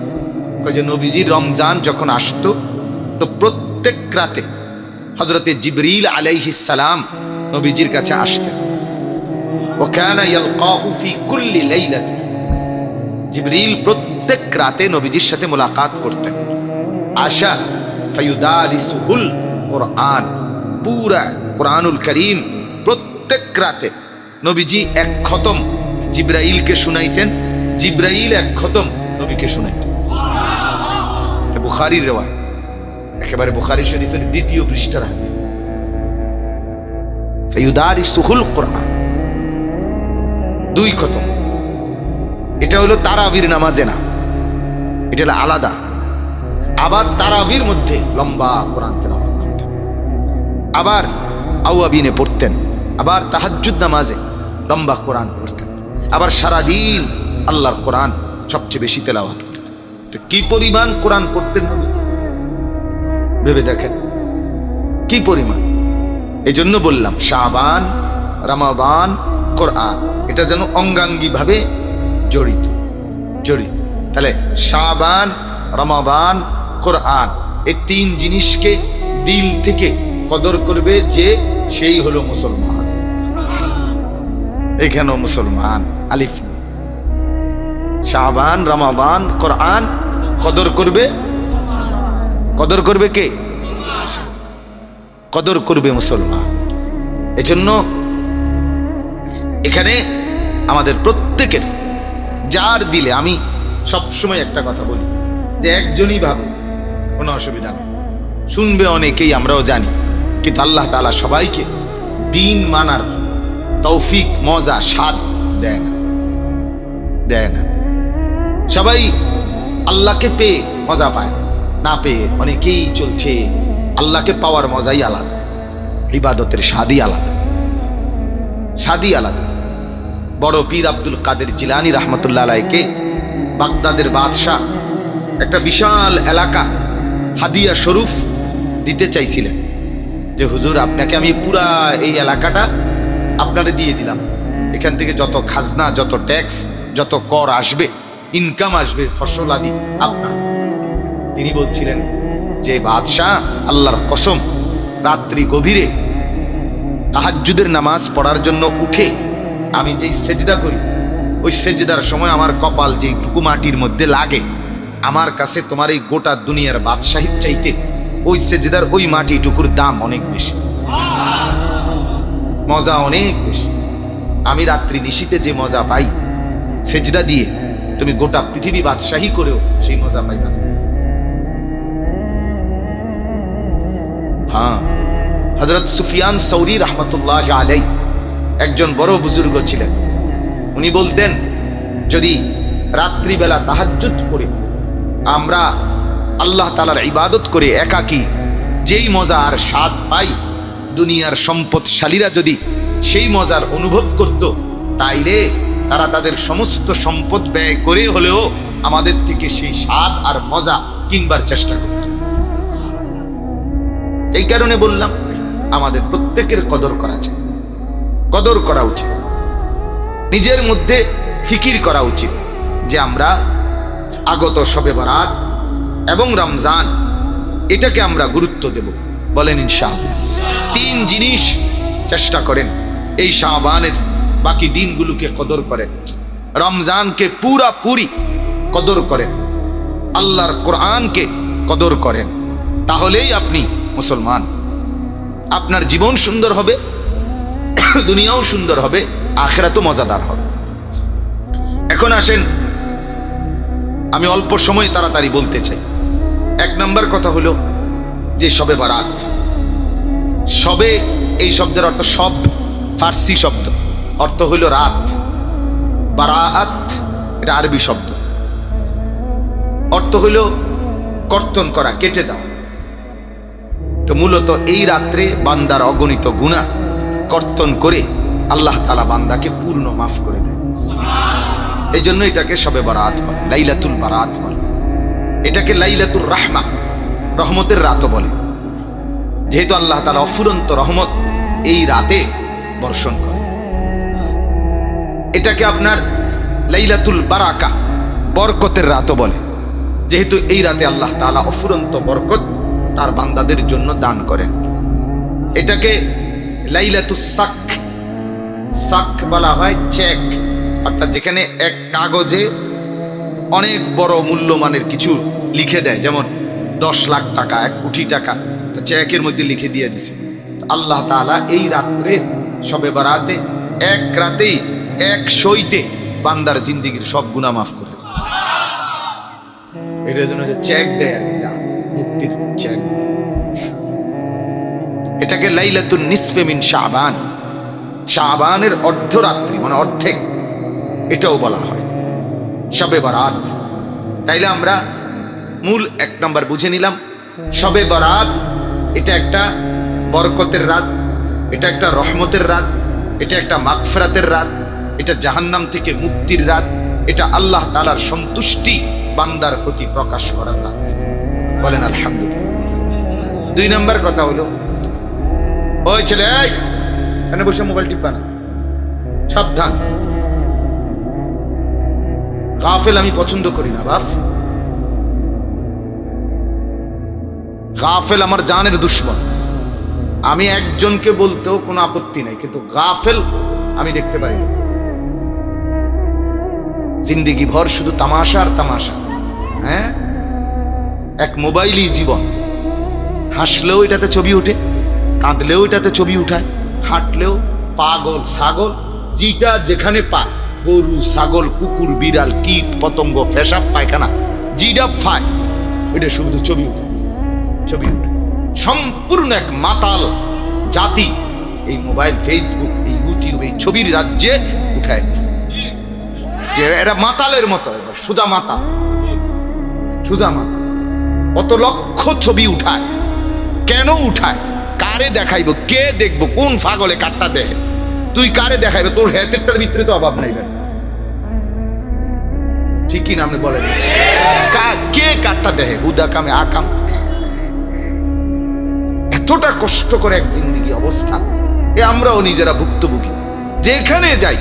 যে নবীজির রমজান যখন আসতো তো প্রত্যেক রাতে হযরতে জিবরিল আলাইহিস সালাম নবীজির কাছে আসতেন। ওয়া কানা ইয়ালকাহু ফি কুল্লি লাইলাতিন, জিবরিল প্রত্যেক রাতে নবীজির সাথে মোলাকাত করতেন। আশা ফায়ুদারিসুল কোরআন, পুরা কোরআনুল কারীম প্রত্যেক রাতে নবীজি এক খতম জিবরাইলকে শুনাইতেন, জিবরাইল এক খতম নবীকে শুনাইতেন। বুখারীর রিওয়ায়াত, একেবারে বুখারী শরীফের 2য় পৃষ্ঠার হাদিস। ফায়ুদারিসুল কোরআন, 2 খতম। এটা হলো তারাবির নামাজে না, এটা হলো আলাদা। আবার তারাবির মধ্যে লম্বা কোরআন তেলাওয়াত করতেন, আবার আওয়াবিনে পড়তেন, আবার তাহাজ্জুদ নামাজে লম্বা কোরআন পড়তেন, আবার সারাদিন আল্লাহর কোরআন সবচেয়ে বেশি তেলাওয়াত করতেন। তো কি পরিমাণ কোরআন পড়তেন নবীজি, ভেবে দেখেন কি পরিমাণ। এই জন্য বললাম শাবান, রমাদান, কোরআন এটা যেন অঙ্গাঙ্গী ভাবে জড়িত। তাহলে শাবান, রমাদান, কোরআন এই 3 জিনিসকে দিল থেকে কদর করবে যে সেই হলো মুসলমান। এখানেও মুসলমান আলিফ। শাবান, রমাদান, কোরআন কদর করবে কে? কদর করবে মুসলমান। এজন্য এখানে আমাদের প্রত্যেকের যার দিলে, আমি সবসময় একটা কথা বলি যে একজনই ভাবে কোনো অসুবিধা নেই, শুনবে অনেকেই, আমরাও জানি, কিন্তু আল্লাহ তাআলা সবাইকে দিন মানার তৌফিক, মজা, স্বাদ দেয় না। সবাই আল্লাহকে পেয়ে মজা পায় না, পেয়ে অনেকেই চলছে। আল্লাহকে পাওয়ার মজাই আলাদা, ইবাদতের স্বাদই আলাদা। বড় পীর আব্দুল কাদের জিলানী রাহমাতুল্লাহ আলাইহিকে বাগদাদের বাদশাহ একটা বিশাল এলাকা হাদিয়া স্বরূপ দিতে চাইছিলেন যে হুজুর, আপনাকে আমি পুরা এই এলাকাটা আপনারে দিয়ে দিলাম, এখান থেকে যত খাজনা, যত ট্যাক্স, যত কর আসবে, ইনকাম আসবে, ফসল আদি আপনার। তিনি বলছিলেন যে বাদশাহ, আল্লাহর কসম, রাত্রি গভীরে তাহাজ্জুদের নামাজ পড়ার জন্য উঠে আমি যেই সেজদা করি, ওই সেজদার সময় আমার কপাল যেটুকু মাটির মধ্যে লাগে, আমার কাছে তোমার এই গোটা দুনিয়ার বাদশাহির চাইতে ওই সেজদার ওই মাটিটুকুর দাম অনেক বেশি, মজা অনেক বেশি। আমি রাত্রি নিশীতে যে মজা পাই সেজদা দিয়ে, তুমি গোটা পৃথিবী বাদশাহী করেও সেই মজা পাইবা না। হ্যাঁ, হযরত সুফিয়ান সৌরি রাহমাতুল্লাহ আলাইহি একজন বড় বুজুর্গ ছিলেন। উনি বলতেন, যদি রাত্রিবেলা তাহাজ্জুদ করে আমরা আল্লাহ তাআলার ইবাদত করে একাকী যেই মজা আর স্বাদ পাই, দুনিয়ার সম্পদশালীরা যদি সেই মজার অনুভব করত, তাইলে তারা তাদের সমস্ত সম্পদ ব্যয় করে হলেও আমাদের থেকে সেই স্বাদ আর মজা কিনবার চেষ্টা করত। এই কারণে বললাম, আমাদের প্রত্যেকের কদর করা চাই, কদর করা উচিত, নিজের মধ্যে ফিকির করা উচিত যে আমরা আগত শবে বরাত এবং রমজান এটাকে আমরা গুরুত্ব দেব। বলেন ইনশাআল্লাহ। 3 জিনিস চেষ্টা করেন এই শাবানের বাকি দিনগুলোকে কদর করেন, রমজানকে পুরাপুরি কদর করেন, আল্লাহর কোরআনকে কদর করেন, তাহলেই আপনি মুসলমান। আপনার জীবন সুন্দর হবে, দুনিয়াও সুন্দর হবে, আখিরাতও মজাদার হবে। এখন আসেন, আমি অল্প সময় তাড়াতাড়ি বলতে চাই। 1 নম্বর কথা হলো যে শবে বারাত। শবে এই শব্দের অর্থ সব, ফার্সি শব্দ, অর্থ হইল রাত। বারাত এটা আরবি শব্দ, অর্থ হইল কর্তন করা, কেটে দাও। তো মূলত এই রাত্রে বান্দার অগণিত গুনাহ কর্তন করে আল্লাহ তাআলা বান্দাকে পূর্ণ মাফ করে দেয়। এই জন্য এটাকে শবে বারাত বলে, লাইলাতুল বারাত বলে। এটাকে লাইলাতুর রাহমা, রহমতের রাতও বলে, যেহেতু আল্লাহ তাআলা অফুরন্ত রহমত এই রাতে বর্ষণ করে। এটাকে আপনার লাইলাতুল বারাকা, বরকতের রাতও বলে, যেহেতু এই রাতে আল্লাহ তাআলা অফুরন্ত বরকত তার বান্দাদের জন্য দান করেন। এটাকে লাইলাতুস সাক, সাক বলা হয় চেক, অর্থাৎ যেখানে এক কাগজে অনেক বড় মূল্যমানের কিছু লিখে দেয়, যেমন 10 লাখ টাকা, 1 কোটি টাকা চেকের মধ্যে লিখে দিয়ে দিছে। আল্লাহ তাআলা এই রাত্রে শবে বরাতে এক রাতেই, এক সইতে বান্দার জিন্দেগীর সব গুনাহ মাফ করে দেয়। এটার জন্য যে চেক দেয়, মুক্তির চেক। এটাকে লাইলাতুন নিসফে মিন শাবান, শাবানের অর্ধরাত্রি মানে অর্ধেক, এটাও বলা হয় শবে বরাত। তাইলে আমরা মূল 1 নম্বর বুঝে নিলাম, শবে বরাত এটা একটা বরকতের রাত, এটা একটা রহমতের রাত, এটা একটা মাগফিরাতের রাত, এটা জাহান্নাম থেকে মুক্তির রাত, এটা আল্লাহ তাআলার সন্তুষ্টি বান্দার প্রতি প্রকাশ করার রাত। বলেন আলহামদুলিল্লাহ। 2 নম্বর কথা হলো, ওই ছেলে এখানে বসে মোবাইল টিপবা না, সাবধান। গাফেল আমি পছন্দ করি না বাপ, গাফেল আমার জানের দুশ্মন। আমি একজনকে বলতেও কোনো আপত্তি নাই, কিন্তু গাফেল আমি দেখতে পারি না। জিন্দেগি ভর শুধু তামাশা আর তামাশা। হ্যাঁ, এক মোবাইলই জীবন। হাসলেও এটাতে ছবি ওঠে, কাঁদলেও এটাতে ছবি উঠায়, হাঁটলেও পাগল ছাগল যেটা যেখানে পায়, গরু ছাগল কুকুর বিড়াল কীট পতঙ্গ পেশাব পায়খানা যেটা পায় এটা শুধু ছবি উঠে, ছবি উঠে। সম্পূর্ণ এক মাতাল জাতি এই মোবাইল, ফেসবুক, এই ইউটিউব, এই ছবির রাজ্যে উঠায় দিছে। যে এরা মাতালের মতো, সুজা মাতাল, সুজা মাতাল। কত লক্ষ ছবি উঠায়, কেন উঠায়, কারে দেখাইব, কে দেখবো, কোন ফাগলে কাটটা দেখে, তুই কারে দেখাইবে, তোর হেতেরটার ভিতরে তো অভাব নাই। ঠিক কি না আপনি বলেন? কে কাটটা দেখে, হুদা কামে আকাম। এতটা কষ্ট করে এক জিন্দেগি অবস্থা, এ আমরাও নিজেরা ভুক্তভোগী। যেখানে যাই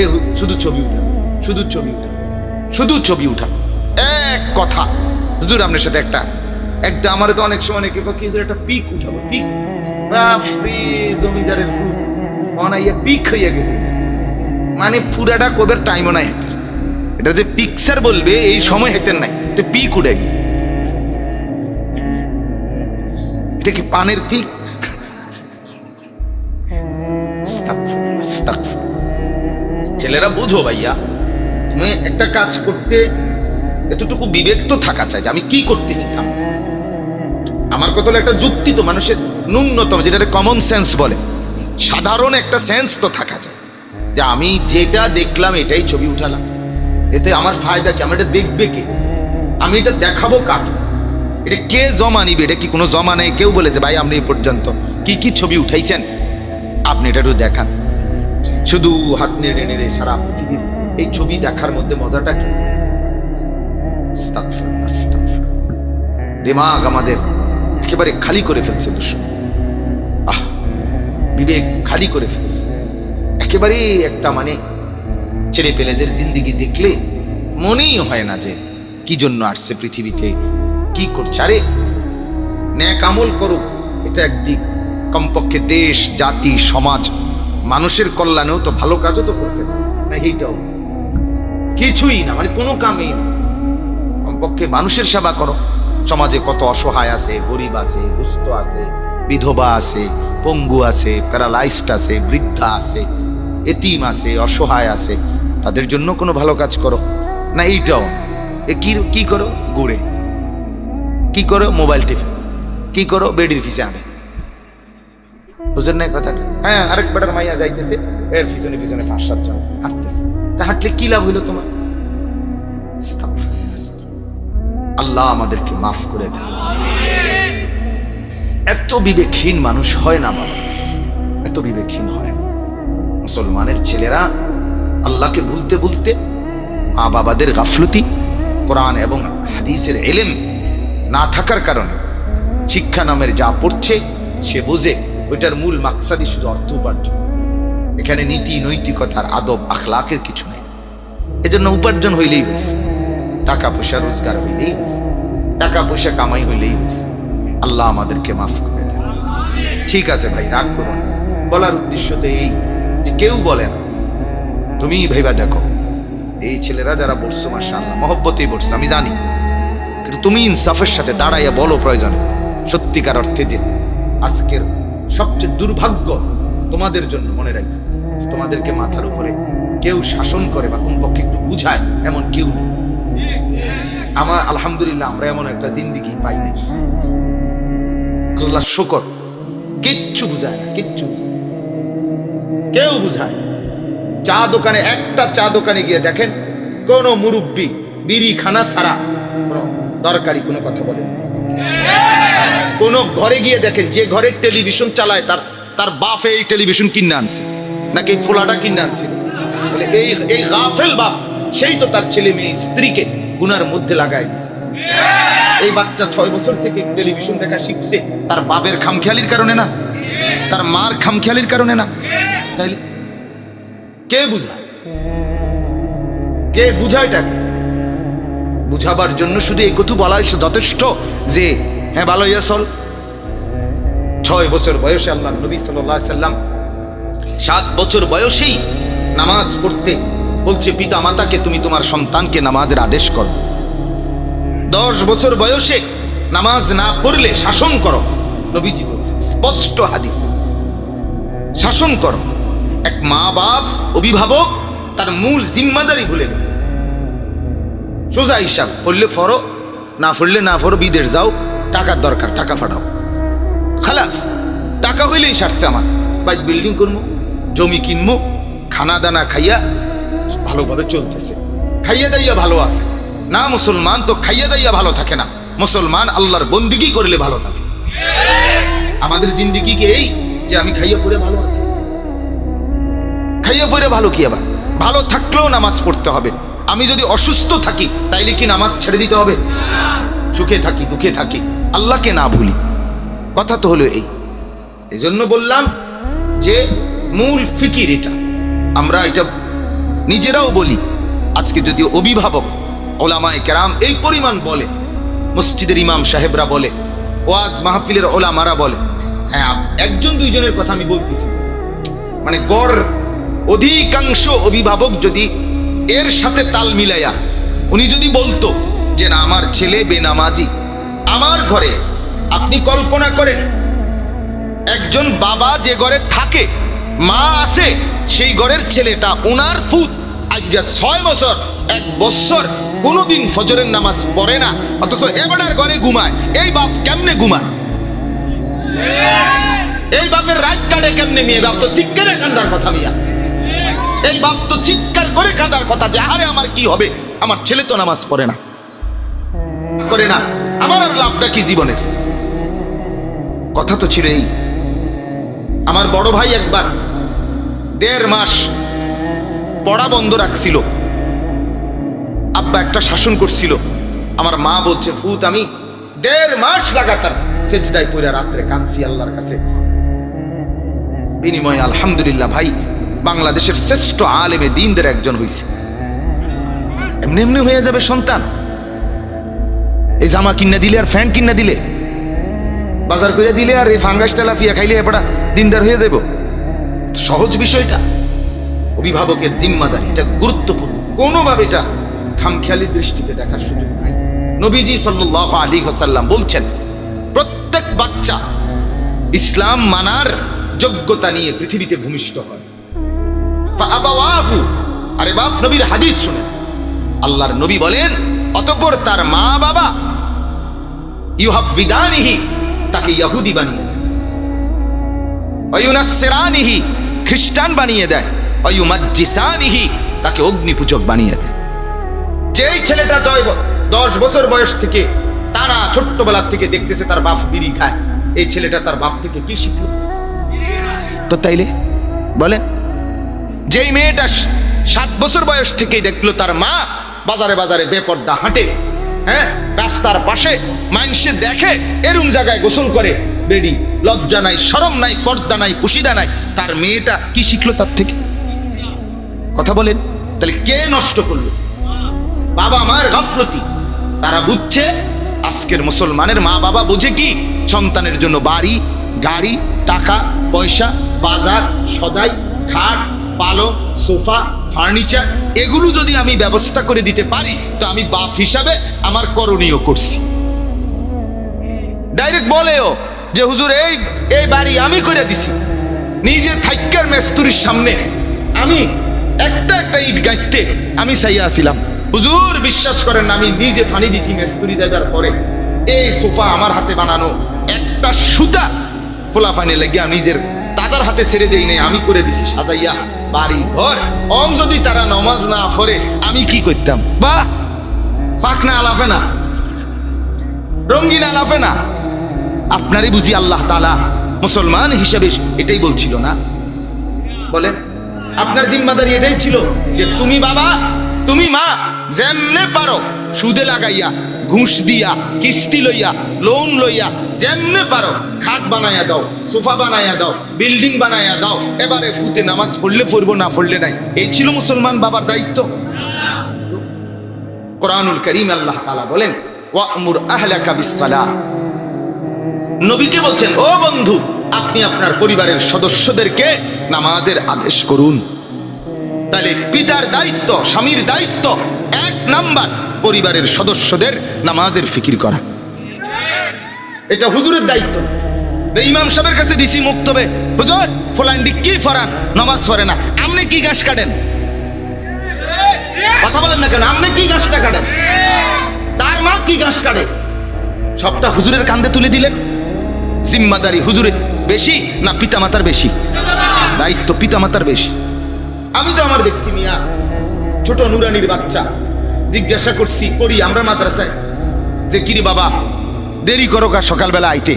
এ শুধু ছবি উঠা, শুধু ছবি উঠা, শুধু ছবি উঠা। এক কথা হুজুর আপনার সাথে একটা আমার তো অনেক সময় কি একটা পিক উঠাবো, পিক জমিদারের ফুল পিক হইয়া গেছে, মানে পুরাটা কবের টাইমও নাই হেতের। এটা যে পিকচার বলবে এই সময় হেতের নাই, তো পিক উঠাবি। এটা কি পানের পিক? ছেলেরা বুঝো ভাইয়া, তুমি একটা কাজ করতে এতটুকু বিবেক তো থাকা চাই যে আমি কি করতেছি। আমার কথা হলো একটা যুক্তি তো মানুষের ন্যূনতম, যেটা কমন সেন্স বলে, সাধারণ একটা সেন্স তো থাকা চাই যে আমি যেটা দেখলাম এটাই ছবি উঠালাম, এতে আমার ফায়দা কি, আমার এটা দেখবে কে, আমি এটা দেখাবো কাকে, এটা কে জমা নিবে? এটা কি কোনো জমা নেই? কেউ বলে যে ভাই আপনি এই পর্যন্ত কি কি ছবি উঠাইছেন, আপনি এটা একটু দেখান। শুধু হাত নেড়ে নেড়ে সারা পৃথিবীর এই ছবি দেখার মধ্যে মজাটা কি? আস্তাগফিরুল্লাহ, আস্তাগফিরুল্লাহ। দিমাগ আমাদের একেবারে খালি করে ফেলছে দুশ্মন। বিবেক খালি করে ফেলছে একেবারে। একটা মানে ছেলে পেলেদের জিন্দিগি দেখলে মনেই হয় না যে কি জন্য আসছে পৃথিবীতে, কি করছে। আরে ন্যাক আমল করুক, এটা একদিক, কমপক্ষে দেশ, জাতি, সমাজ, মানুষের কল্যাণেও তো ভালো কাজও তো করতে পারে না। এইটাও কিছুই না, মানে কোনো কামেই না। কমপক্ষে মানুষের সেবা করো। সমাজে কত অসহায় আছে, গরিব আছে, দুস্থ আছে, বিধবা আছে, পঙ্গু আছে, প্যারালাইজড আছে, বৃদ্ধা আছে, এতিম আছে, অসহায় আছে, তাদের জন্য কোনো ভালো কাজ করো না। এইটাও কি করো? ঘুরে কি করো? মোবাইল টিপে কি করো? বেডির পিছে আনে। বুঝেন না কথাটা? হ্যাঁ, আরেক বেটার মাইয়া যাইতেছে, এর পিছনে পিছনে 5-7 জন হাঁটতেছে। তা হাঁটলে কি লাভ হইলো তোমার? আল্লাহ আমাদেরকে মাফ করে দেন। এত বিবেকহীন মানুষ হয় না বাবা, এত বিবেকহীন হয় না। মুসলমানের ছেলেরা আল্লাহকে ভুলতে ভুলতে, মা বাবাদের গাফলতি, কোরআন এবং হাদিসের ইলম না থাকার কারণে শিক্ষা নামের যা পড়ছে সে বোঝে ওইটার মূল মাকসাদই শুধু অর্থ উপার্জন। এখানে নীতি, নৈতিকতার, আদব, আখলাকের কিছু নেই। এজন্য উপার্জন হইলেই হয়েছে, টাকা পয়সা রোজগার হইলেই হয়েছে, টাকা পয়সা কামাই হইলেই হয়েছে। আল্লাহ আমাদেরকে মাফ করে দেন। ঠিক আছে ভাই, রাগ করো না। বলার উদ্দেশ্য তো এই যে কেউ বলে না, তুমি ভাইবা দেখো এই ছেলেরা যারা বসছো মাশাআল্লাহ মহব্বতেই বসছো, আমি জানি, কিন্তু তুমি ইনসাফের সাথে দাঁড়াইয়া বলো প্রয়োজনে সত্যিকার অর্থে যে আজকের সবচেয়ে দুর্ভাগ্য তোমাদের জন্য, মনে রাখবে তোমাদেরকে মাথার উপরে কেউ শাসন করে বা কমপক্ষে একটু বুঝায় এমন কেউ নেই। আমার আলহামদুলিল্লাহ আমরা এমন একটা জিন্দিগি পাই নাই, আল্লাহ শুকর। কিচ্ছু বুঝায় না, কিচ্ছু কেউ বুঝায়। চা দোকানে, একটা চা দোকানে গিয়ে দেখেন কোন মুরব্বি বিড়ি খানা ছাড়া কোনো দরকারি কোনো কথা বলেন। কোন ঘরে গিয়ে দেখেন যে ঘরের টেলিভিশন চালায় তার বাপ এই টেলিভিশন কিনে আনছে নাকি এই ফোলাটা কিনে আনছে। এই গাফেল বাপ সেই তো তার ছেলে মেয়ে স্ত্রীকে গুনার মধ্যে লাগাই দিছে। এই বাচ্চা 6 বছর থেকে টেলিভিশন দেখা শিখছে তার বাপের খামখেয়ালির কারণে না, তার মার খামখেয়ালির কারণে না। তাইলে কে বুঝায়? কে বুঝায়টাকে? বুঝাবার জন্য শুধু এই কথা বলা যথেষ্ট যে হ্যাঁ ভালো ইয়া চল। 6 বছর বয়সে আল্লাহ নবী সাল্লাল্লাহু আলাইহি সাল্লাম 7 বছর বয়সেই নামাজ পড়তে বলছে পিতা মাতাকে, তুমি তোমার সন্তানকে নামাজের আদেশ করো। 10 বছর বয়সে নামাজ না পড়লে শাসন করো, নবীজি বলছে, স্পষ্ট হাদিস, শাসন করো। এক মা বাপ, অভিভাবক তার মূল জিম্মাদারি ভুলে গেছে। সোজা হিসাব, পড়লে ফরো, না পড়লে না ফরো, বিদেশ যাও, টাকার দরকার টাকা ফাটাও, খালাস। টাকা হইলেই সারছে আমার, বাইক বিল্ডিং করবো, জমি কিনবো, খানা দানা খাইয়া ভালোভাবে চলতেছে, খাইয়া দাইয়া ভালো আছে। না, মুসলমান তো খাইয়া দাইয়া ভালো থাকে না, মুসলমান আল্লাহর বন্দিগি করলে ভালো থাকে। আমাদের জিন্দিগি কি এই যে আমি খাইয়া পড়ে ভালো আছি? খাইয়া পড়ে ভালো কি? আবার ভালো থাকলেও নামাজ পড়তে হবে। আমি যদি অসুস্থ থাকি তাইলে কি নামাজ ছেড়ে দিতে হবে? সুখে থাকি, দুঃখে থাকি, আল্লাহকে না ভুলি। কথা তো হলো এই জন্য বললাম যে মূল ফিকির এটা। আমরা এটা নিজেরাও বলি। আজকে যদি অভিভাবক, ওলামায়ে কেরাম এই পরিমাণ বলে, মসজিদের ইমাম সাহেবরা বলে, ওয়াজ মাহফিলের ওলামারা বলে, হ্যাঁ 1-2 জনের কথা আমি বলতেছি, মানে গড় অধিকাংশ অভিভাবক যদি এর সাথে তাল মিলাইয়া উনি যদি বলতো যে না আমার ছেলে বেনামাজি, আমার ঘরে, আপনি কল্পনা করেন একজন বাবা যে ঘরে থাকে, মা আছে, সেই ঘরের ছেলেটা ওনার ফুত আজকে 6 বছর 1 বছর কোনোদিন ফজরের নামাজ পড়ে না, অথচ এবারের ঘরে ঘুমায়। এই বাপ কেমনে ঘুমায়? এই বাপের রাত কাটে কেমনে? মেয়ে বাপ তো চিৎকারে কান্দার কথা, মিয়া এই বাপ তো চিৎকার করে কাঁদার কথা যে আরে আমার কি হবে, আমার ছেলে তো নামাজ পড়ে না, করে না। আমার আর লাভটা কি জীবনের? কথা তো ছিল এই। আমার বড় ভাই একবার 1.5 মাস পড়া বন্ধ রাখছিল। আব্বা একটা শাসন করছিল। আমার মা বলছে, ফুত আমি 1.5 মাস লাগাতার সেজদায় পড়ে রাত্রে কাঁদছি আল্লাহর কাছে। বিনিময়ে আলহামদুলিল্লাহ ভাই বাংলাদেশের শ্রেষ্ঠ আলেমে দ্বীনদের একজন হইছে। এমনি এমনি হয়ে যাবে সন্তান? এই জামা কিনা দিলে আর ফ্যান কিনা দিলে, বাজার করে দিলে আর এই ফাঙ্গাস তেলাপিয়া খাইলে এপড়া দিনদার হয়ে যাব? সহজ বিষয়টা। অভিভাবকের জিম্মাদারি, এটা গুরুত্বপূর্ণ। কোনোভাবে এটা খামখেয়ালির দৃষ্টিতে দেখার সুযোগ নাই। নবীজি সাল্লাল্লাহু আলাইহি ওয়াসাল্লাম বলছেন, প্রত্যেক বাচ্চা ইসলাম মানার যোগ্যতা নিয়ে পৃথিবীতে ভূমিষ্ঠ হয়। ফাআবাওয়াহু, আরে বাপ, নবীর হাদিস শুনেন। আল্লাহর নবী বলেন, অতঃপর তার মা বাবা ইউহাব্বিদানিহি, তাকে ইহুদি বানিয়ে দেয়, ওয়ায়ুনাসসিরানিহি, খ্রিস্টান বানিয়ে দেয়, ওয়ায়ুমাজ্জিসানিহি, তাকে অগ্নিপূজক বানিয়ে দেয়। যেই ছেলেটা 10 বছর বয়স থেকে টানা ছোট্টবেলা থেকে দেখতেছে তার বাপ বিড়ি খায়, এই ছেলেটা তার বাপ থেকে কি শিখলো? তো তাইলে বলেন, যেই মেয়েটা 7 বছর বয়স থেকেই দেখলো তার মা বাজারে বাজারে বেপর্দা হাঁটে, হ্যাঁ, রাস্তার পাশে মানুষে দেখে এরম জায়গায় গোসল করে, বেডি, লজ্জা নাই, শরম নাই, পর্দা নাই, পুশিদা নাই, তার মেয়েটা কি শিখলো তার থেকে? কথা বলেন। তাহলে কে নষ্ট করলো? বাবা মার গাফলতি। তারা বুঝছে, আজকের মুসলমানের মা বাবা বুঝে কি? সন্তানের জন্য বাড়ি, গাড়ি, টাকা পয়সা, বাজার, সদাই, খাট, পালং, সোফা, ফার্নিচার, এগুলো যদি আমি ব্যবস্থা করে দিতে পারি তো আমি বাপ হিসাবে আমার করণীয় করছি। ডাইরেক্ট বলেও যে হুজুর এই বাড়ি আমি করে দিছি। নিজে থাইক্কার মেস্তুরির সামনে আমি একটা ইট গাঁথতে আমি চাইয়া আছিলাম, হুজুর বিশ্বাস করেন না, আমি নিজে ফানি দিছি মেস্তুরি যাইবার পরে। এই সোফা আমার হাতে বানানো, একটা সুতা ফোলা ফানি লেগে আমি নিজের দাদার হাতে ছেড়ে দেই নাই, আমি করে দিছি সাজাইয়া বাড়ি ঘর। যদি তারা নমাজ না পড়ে আমি কি করতাম? বা পাকনা আলাপে না, রঙিন আলাপে না। আপনারই বুঝি আল্লাহ তাআলা মুসলমান হিসেবে এটাই বলছিল না? বলেন, আপনার জিম্মাদারি এটাই ছিল যে তুমি বাবা, তুমি মা, যেমনে পারো সুদে লাগাইয়া, ঘুষ দিয়া, কিস্তি লইয়া, লোন লইয়া, যেমনে পারো খাট বানাইয়া দাও, সোফা বানাইয়া দাও, বিল্ডিং বানাইয়া দাও। এবারে ফুতে নামাজ পড়লে পড়বো, না পড়লে নাই। এই ছিল মুসলমান বাবার দায়িত্ব। কোরআনুল কারীম আল্লাহ তাআলা বলেন, ওয়া'মুর আহলাকা বিসসালাহ। নবীকে বলছেন, ও বন্ধু, আপনি আপনার পরিবারের সদস্যদেরকে নামাজের আদেশ করুন। তাহলে পিতার দায়িত্ব, স্বামীর দায়িত্ব 1 নাম্বার পরিবারের সদস্যদের নামাজের ফিকির করা। এটা হুজুরের দায়িত্ব। ইমাম সাহেবের কাছে দিছি মুক্তবে, হুজুর ফলান্ডি কি ফরান, নামাজ পড়ে না, আপনি কি ঘাস কাটেন? কথা বলেন না কেন? আপনি কি ঘাসটা কাটেন? তার মা কি ঘাস কাটে? সবটা হুজুরের কাঁধে তুলে দিলেন। জিম্মাদারি হুজুরের বেশি না পিতামাতার বেশি? দায়িত্ব পিতামাতার বেশি। আমি তো আমার দেখছি মিয়া, ছোট নুরানির বাচ্চা, জিজ্ঞাসা করছি করি আমরা মাদ্রাসায় যে কিরে বাবা দেরি করো কা সকালবেলা আইতে?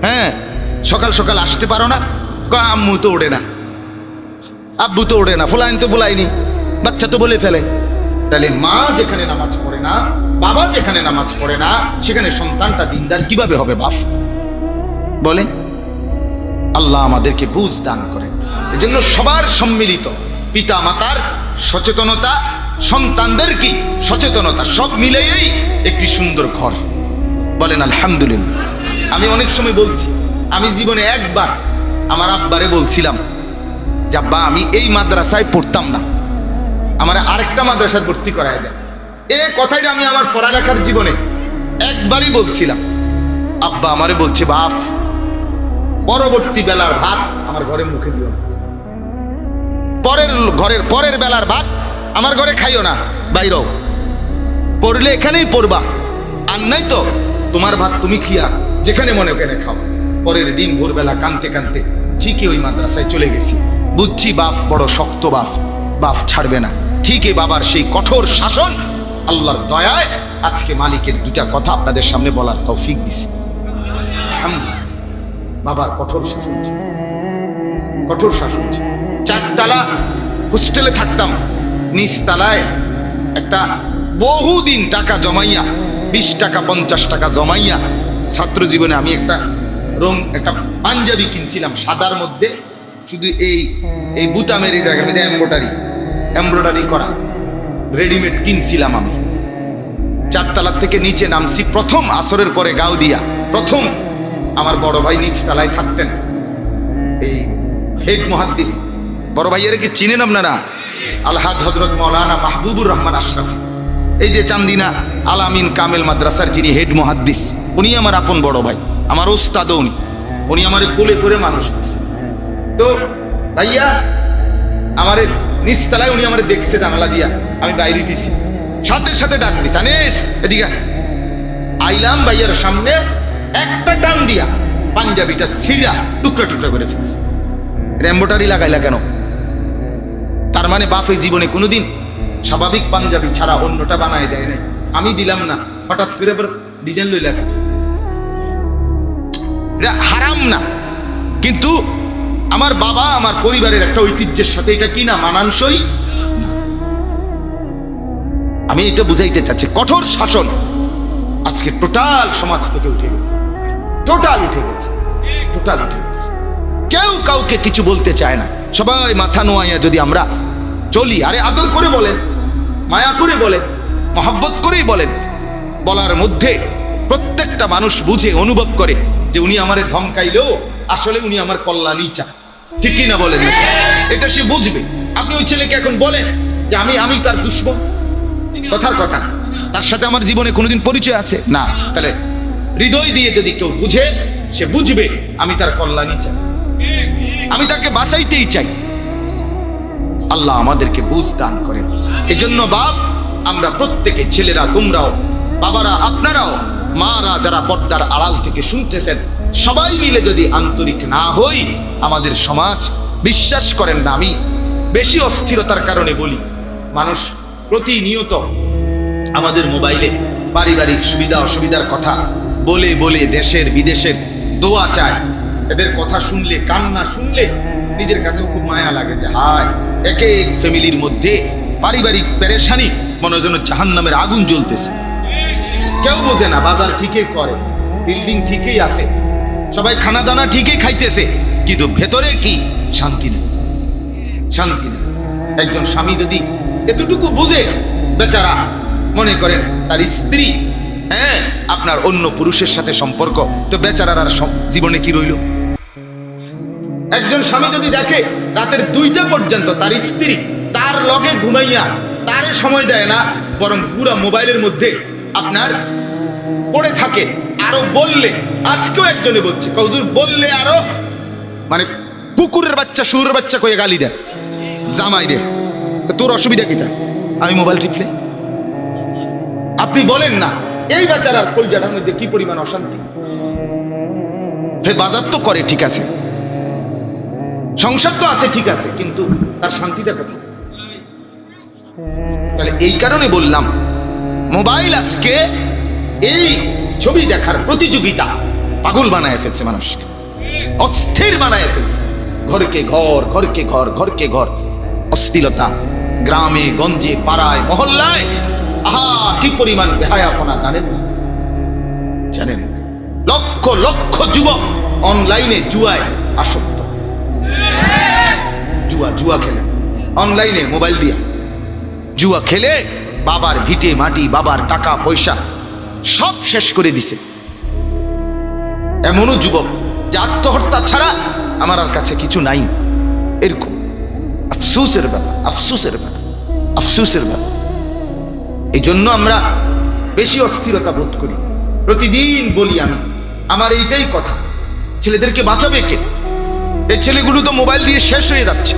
হ্যাঁ, সকাল সকাল আসতে পারো না? আম্মু তো ওঠে না, আব্বু তো ওঠে না, ফুলাইন তো ফুলাইনি, বাচ্চা তো বলে ফেলে। তাহলে মা যেখানে নামাজ পড়ে না, বাবা যেখানে নামাজ পড়ে না, সেখানে সন্তানটা দিনদার কিভাবে হবে বাপ? বলেন। আল্লাহ আমাদেরকে বুঝ দান করেন। এজন্য সবার সম্মিলিত পিতা মাতার সচেতনতা, সন্তানদের কি সচেতনতা, সব মিলেই একটি সুন্দর ঘর। বলেন আলহামদুলিল্লাহ। আমি অনেক সময় বলছি, আমি জীবনে একবার আমার আব্বারে বলছিলাম যে আব্বা আমি এই মাদ্রাসায় পড়তাম না, আমার আরেকটা মাদ্রাসায় ভর্তি করায় দেয়। এই কথাটা আমি আমার পড়ালেখার জীবনে একবারই বলছিলাম। আব্বা আমারে বলছে, বাপ পরবর্তী বেলার ভাত আমার ঘরে মুখে দিও না, পরের বেলার ভাত আমার ঘরে খাইও না, বাইরেও পড়লে এখানেই পড়বা, আর নাই তো তোমার ভাত তুমি খিয়া যেখানে মনে ওখানে খাও। পরের দিন ভোরবেলা কানতে কানতে ঠিকই ওই মাদ্রাসায় চলে গেছি। বুঝছি বাপ বড় শক্ত বাপ, বাপ ছাড়বে না। ঠিকই বাবার সেই কঠোর শাসন আল্লাহর দয়ায় আজকে মালিকের দুটা কথা আপনাদের সামনে বলার তৌফিক দিছে। বাবার কঠোর শাসন ছিল, কঠোর শাসন ছিল। 4 তলা হোস্টেলে থাকতাম, নিচ তলায় একটা বহুদিন টাকা জমাইয়া 20 টাকা 50 টাকা জমাইয়া ছাত্র জীবনে আমি একটা পাঞ্জাবি কিনছিলাম সাদার মধ্যে, শুধু এই বুতামের এই জায়গার মধ্যে এমব্রয়ডারি করা রেডিমেড কিনছিলাম আমি। 4 তলার থেকে নিচে নামছি প্রথম আসরের পরে গাউদিয়া। প্রথম আমার বড় ভাই নিচ তলায় থাকতেন, এই হেড মুহাদ্দিস। বড় ভাইয়ের কি চিনেন আপনারা? আলহাজ হযরত মাওলানা মাহবুবুর রহমান আশরাফি, এই যে চান্দিনা আলামিন কামেল মাদ্রাসার যিনি হেড মুহাদ্দিস, উনি আমার আপন বড় ভাই, আমার ওস্তাদও উনি আমার কোলে করে মানুষ করছে। তো ভাইয়া আমার নিচতলায় উনি আমার দেখছে জানালা দিয়া, আমি বাইরে দিছি, সাথে সাথে ডাক দিছে, আনিস এদিকে। আইলাম, ভাইয়ার সামনে একটা টান দিয়া পাঞ্জাবিটা ছিঁড়া টুকরা টুকরা করে ফেলছে। এমব্রয়ডারি লাগাইলা কেন? তার মানে বাপ এই জীবনে কোনোদিন স্বাভাবিক পাঞ্জাবি ছাড়া অন্যটা বানায় দেয় নাই, আমি দিলাম না, হঠাৎ করে আবার ডিজাইন লইলা কেন? এটা হারাম না, কিন্তু আমার বাবা আমার পরিবারের একটা ঐতিহ্যের সাথে এটা কি না মানানসই না। আমি এটা বুঝাইতে চাচ্ছি, কঠোর শাসন আজকে টোটাল সমাজ থেকে উঠে গেছে, টোটাল উঠে গেছে। কেউ কাউকে কিছু বলতে চায় না, সবাই মাথা নোয়াইয়া যদি আমরা চলি, আরে আদর করে বলেন, মায়া করে বলেন, মহব্বত করেই বলেন, বলার মধ্যে প্রত্যেকটা মানুষ বুঝে অনুভব করে যে উনি আমারে ধমকাইলেও আসলে উনি আমার কল্যাণই চায়, ঠিক কি না বলেন? এটা সে বুঝবে। আপনি ওই ছেলেকে এখন বলেন যে আমি তার দুশমন, কথার কথা, তার সাথে আমার জীবনে কোনোদিন পরিচয় আছে না, তাহলে হৃদয় দিয়ে যদি কেউ বুঝে, সে বুঝবে আমি তার কল্যাণই চাই, আমি তাকে বাঁচাইতেই চাই। আল্লাহ আমাদেরকে বুঝ দান করেন। এজন্য বাপ, আমরা প্রত্যেকে, ছেলেরা তোমরাও, বাবারা আপনারাও, মারা যারা পর্দার আড়াল থেকে শুনতেছেন, সবাই মিলে যদি আন্তরিক না হই, আমাদের সমাজ, বিশ্বাস করেন না, আমি বেশি অস্থিরতার কারণে বলি, মানুষ প্রতিনিয়ত আমাদের মোবাইলে পারিবারিক সুবিধা অসুবিধার কথা বলে বলে দেশের বিদেশের দোয়া চায়। এদের কথা শুনলে, কান্না শুনলে নিজের কাছে খুব মায়া লাগে যে হায়, এক এক ফ্যামিলির মধ্যে পারিবারিক পেরেশানি, মনে যেন জাহান্নামের আগুন জ্বলতেছে। কেউ বোঝে না, বাজার ঠিকই করে, বিল্ডিং ঠিকই আছে, সবাই খানা দানা ঠিকই খাইতেছে, কিন্তু ভেতরে কি শান্তি নেই, শান্তি নেই। একজন স্বামী যদি এতটুকু বুঝে, বেচারা মনে করেন তার স্ত্রী আপনার অন্য পুরুষের সাথে সম্পর্ক, তো বেচারার আর জীবনে কি রইল? একজন স্বামী যদি দেখে রাতের 2টা পর্যন্ত তার স্ত্রী তার লগে ঘুমাইয়া তার সময় দেয় না, বরং পুরা মোবাইলের মধ্যে আপনার পড়ে থাকে, আরো বললে, আজকেও একজনে বলছে, হুজুর বললে আরো মানে কুকুরের বাচ্চা শুয়োরের বাচ্চা কয়ে গালি দেয় জামাই রে, তোর অসুবিধা কি? আমি মোবাইল টিপলে আপনি বলেন না, এই বেচারার কলজাটার মধ্যে কি পরিমাণ অশান্তি। বাজার তো করে ঠিক আছে, সংসার তো আছে ঠিক আছে, কিন্তু তার শান্তিটা কোথায়? তাহলে এই কারণে বললাম, মোবাইল আজকে এই ছবি দেখার প্রতিযোগিতা পাগল বানায় ফেলছে, মানুষকে অস্থির বানায় ফেলছে। ঘরকে ঘর, ঘরকে ঘর, ঘরকে ঘর, অস্থিরতা গ্রামে গঞ্জে পাড়ায় মহল্লায়। আহা, কি পরিমাণ বেহায়াপনা জানেন না? জানেন, লক্ষ লক্ষ যুবক অনলাইনে জুয়ায় আসক্ত, জুয়া খেলে, অনলাইনে মোবাইল দিয়া জুয়া খেলে বাবার ভিটে মাটি, বাবার টাকা পয়সা সব শেষ করে দিছে। এমনও যুবক যে আত্মহত্যা ছাড়া আমার আর কাছে কিছু নাই, এরকম। আফসোসের ব্যাপার, আফসোসের ব্যাপার, আফসোসের ব্যাপার। এই জন্য আমরা বেশি অস্থিরতা বোধ করি। প্রতিদিন বলি আমি, আমার এইটাই কথা, ছেলেদেরকে বাঁচাবে কে? এই ছেলেগুলো তো মোবাইল দিয়ে শেষ হয়ে যাচ্ছে,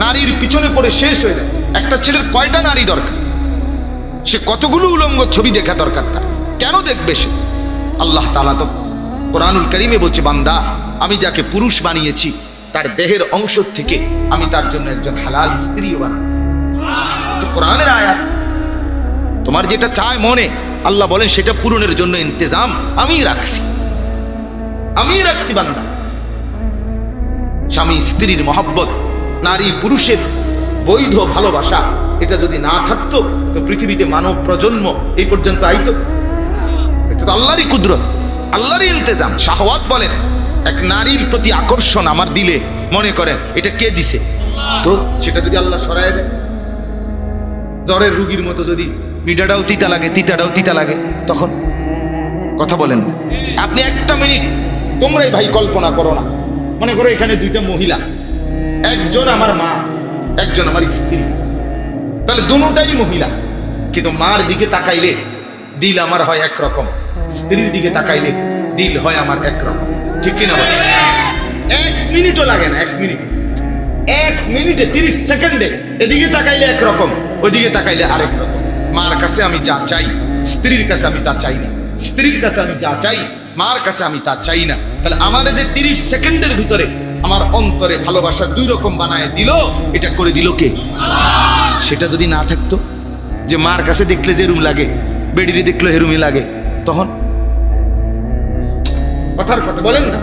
নারীর পিছনে পড়ে শেষ হয়ে যাচ্ছে। একটা ছেলের কয়টা নারী দরকার? সে কতগুলো উলঙ্গ ছবি দেখা দরকার তার? কেন দেখবে সে? আল্লাহ তাআলা তো কোরআনুল কারীমে বলছে, বান্দা, আমি যাকে পুরুষ বানিয়েছি তার দেহের অংশ থেকে আমি তার জন্য একজন হালাল স্ত্রীও বানাচ্ছি। তো কোরআনের আয়াত, তোমার যেটা চায় মনে আল্লাহ বলেন সেটা পূরণের জন্য ইন্তজাম আমি রাখছি বান্দা। স্বামী স্ত্রীর মহব্বত, নারী পুরুষের বৈধ ভালোবাসা, এটা যদি না থাকতো তো পৃথিবীতে মানব প্রজন্ম এই পর্যন্ত আইতো? এটা তো আল্লাহরই কুদরত, আল্লাহরই ইন্তজাম। শাহওয়াত বলেন, এক নারীর প্রতি আকর্ষণ আমার দিলে মনে করেন এটা কে দিছে? তো সেটা যদি আল্লাহ সরায় দেয়, জ্বরের রুগীর মতো যদি মিঠাটাও তিতা লাগে তিতাটাও তিতা লাগে, তখন কথা বলেন না। আপনি একটা মিনিট তোমরাই ভাই কল্পনা করো না, মনে করো এখানে দুইটা মহিলা, একজন আমার মা, একজন আমার স্ত্রী, তাহলে দুটোটাই মহিলা, কিন্তু মার দিকে তাকাইলে দিল আমার হয় একরকম, স্ত্রীর দিকে তাকাইলে দিল হয় আমার একরকম, ঠিক কিনা বলেন? 1 মিনিটও লাগে না, 1 মিনিটে 30 সেকেন্ডে এদিকে তাকাইলে একরকম, ওইদিকে তাকাইলে আরেক রকম। মার কাছে আমি যা চাই স্ত্রীর কাছে আমি তা চাই না, স্ত্রীর কাছে আমি যা চাই মার কাছে আমি তা চাই না। তাহলে আমার যে 30 সেকেন্ডের ভিতরে আমার অন্তরে ভালোবাসা 2 রকম বানায় দিল, এটা করে দিল কে? সেটা যদি না থাকতো, যে মার কাছে দেখলে যে রুম লাগে, বেডিরে দেখলে হেরুমি লাগে, তখন কথার কথা বলেন না,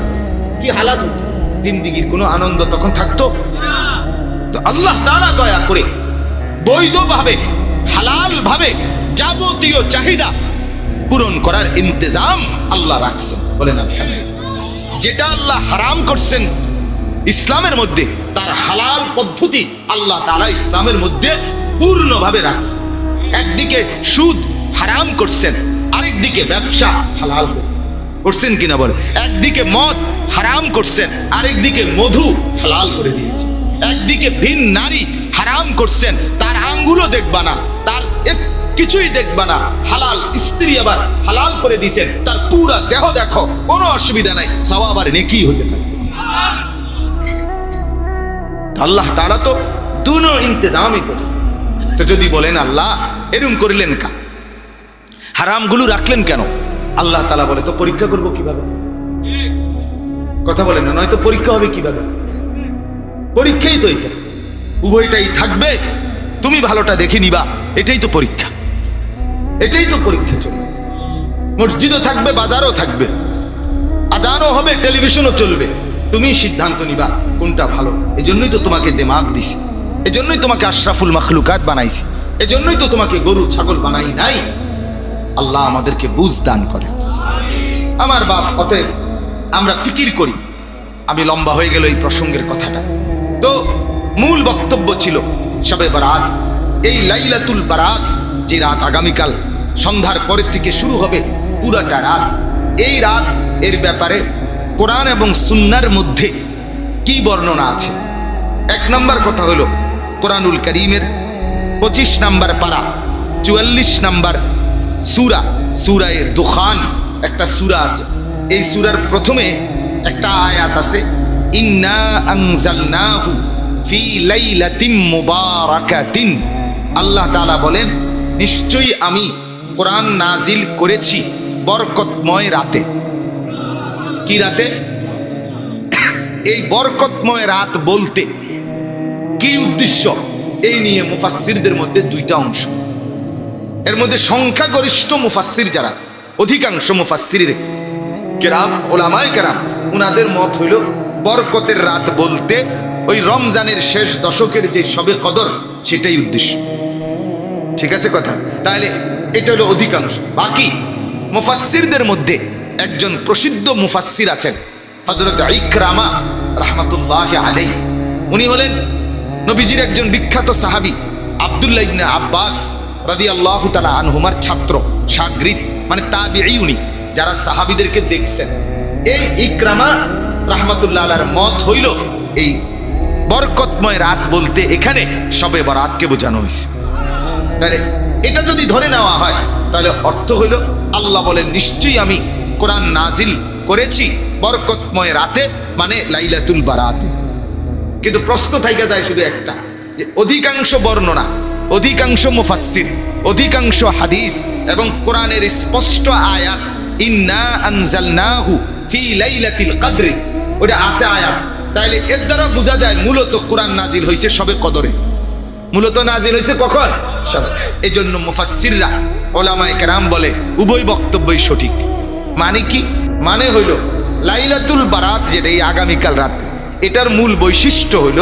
কি হালাত হতো? জিন্দিগির কোনো আনন্দ তখন থাকতো? তো আল্লাহ তাআলা দয়া করে বৈধভাবে হালাল ভাবে যাবতীয় চাহিদা পূরণ করার ইন্তজাম আল্লাহ রাখছেন, বলেন আলহামদুলিল্লাহ। যেটা আল্লাহ হারাম করছেন ইসলামের মধ্যে, তার হালাল পদ্ধতি আল্লাহ তাআলা ইসলামের মধ্যে পূর্ণভাবে রাখছেন। একদিকে সুদ হারাম করছেন, আরেকদিকে ব্যবসা হালাল করছেন কিনা বলে? একদিকে মদ হারাম করছেন, আরেকদিকে মধু হালাল করে দিয়েছেন। একদিকে ভিন নারী হারাম করছেন, তার আঙ্গুলও দেখবা না, তার কিছুই দেখবা না। হালাল স্ত্রী আবার হালাল করে দিয়েছেন, তার পুরা দেহ দেখো, কোনো অসুবিধা নাই, সওয়াব আর নেকি হতে থাকে। আল্লাহ তাআলা তো দুনো ইন্তজামই করছে। তো যদি বলেন আল্লাহ এরকম করিলেন কা, হারামগুলো রাখলেন কেন? আল্লাহ তাআলা বলে তো পরীক্ষা করব কিভাবে? কথা বলেন না, নয়তো পরীক্ষা হবে কিভাবে? পরীক্ষাই তো এটা, উভয়টাই থাকবে, তুমি ভালোটা দেখে নিবা, এটাই তো পরীক্ষা, এটাই তো পরীক্ষা চলবে। মসজিদও থাকবে, বাজারও থাকবে, আজানও হবে, টেলিভিশনও চলবে, তুমি সিদ্ধান্ত নিবা কোনটা ভালো। এজন্যই তো তোমাকে দিমাগ দিছি, এজন্যই তোমাকে আশরাফুল মাখলুকাত বানাইছি, এজন্যই তো তোমাকে গরু ছাগল বানাই নাই। আল্লাহ আমাদেরকে বুঝ দান করে। আমার বাপ, অতএব আমরা ফিকির করি। আমি লম্বা হয়ে গেল এই প্রসঙ্গের কথাটা। তো মূল বক্তব্য ছিল শবে বারাত, এই লাইলাতুল বারাত, যে রাত আগামীকাল সন্ধ্যার পরের থেকে শুরু হবে পুরাটা রাত। এই রাত এর ব্যাপারে কোরআন এবং সুন্নাহর মধ্যে কি বর্ণনা আছে? 1 নম্বর কথা হলো কোরআনুল কারীমের 25 নম্বর পারা 44 নম্বর সূরা, সূরায়ে দুখান একটা সূরা আছে। এই সূরার প্রথমে একটা আয়াত আছে, ইন্না আনজালনাহু ফি লাইলাতিন মুবারাকাতিন। আল্লাহ তাআলা বলেন, নিশ্চয়ই আমি কোরআন নাজিল করেছি বরকতময় রাতে। কি রাতে? এই বরকতময় রাত বলতে কি উদ্দেশ্য, এই নিয়ে মুফাসসিরদের মধ্যে 2টা অংশ। এর মধ্যে সংখ্যাগরিষ্ঠ মুফাসসির যারা, অধিকাংশ মুফাসসির কেরাম, ওলামায়ে কেরাম, ওনাদের মত হইল বরকতের রাত বলতে ওই রমজানের শেষ দশকের যে শবে কদর, সেটাই উদ্দেশ্য। ঠিক আছে কথা? তাহলে এটা হলো অধিকাংশ। বাকি মুফাসসিরদের মধ্যে একজন প্রসিদ্ধ মুফাসসির আছেন, হযরত ইকরামা রাহমাতুল্লাহি আলাইহি। উনি হলেন নবীজির একজন বিখ্যাত সাহাবী, আব্দুল্লাহ ইবনে আব্বাস রাদিয়াল্লাহু তাআলা আনহুমার ছাত্র, শাগরিদ, মানে তাবিঈ। উনি যারা সাহাবীদেরকে দেখছেন, এই ইকরামা রাহমাতুল্লাহ আলাইহির মত হইল এই বরকতময় রাত বলতে এখানে শবে বরাতকে বোঝানো হয়েছে। তাহলে এটা যদি ধরে নেওয়া হয়, তাহলে অর্থ হইল আল্লাহ বলেন, নিশ্চয়ই আমি কোরআন নাজিল করেছি বরকতময় রাতে, মানে লাইলাতুল বারাতে। কিন্তু প্রশ্ন থাইকা যায় শুধু একটা, যে অধিকাংশ বর্ণনা, অধিকাংশ মুফাসসির, অধিকাংশ হাদিস এবং কোরআনের স্পষ্ট আয়াত, ইন্না আনজালনাহু ফি লাইলাতিল কদরি, ওটা আছে আয়াত। তাইলে এর দ্বারা বোঝা যায় মূলত কোরআন নাজিল হয়েছে শবে কদরে। মূলত নাজিল হয়েছে কখন? সবে। এই জন্য মুফাসসিররা ওলামায়ে কেরাম বলে উভয় বক্তব্যই সঠিক। মানে কি? মানে হইল লাইলাতুল বারাত, যেটা এই আগামীকাল রাত্রে, এটার মূল বৈশিষ্ট্য হইল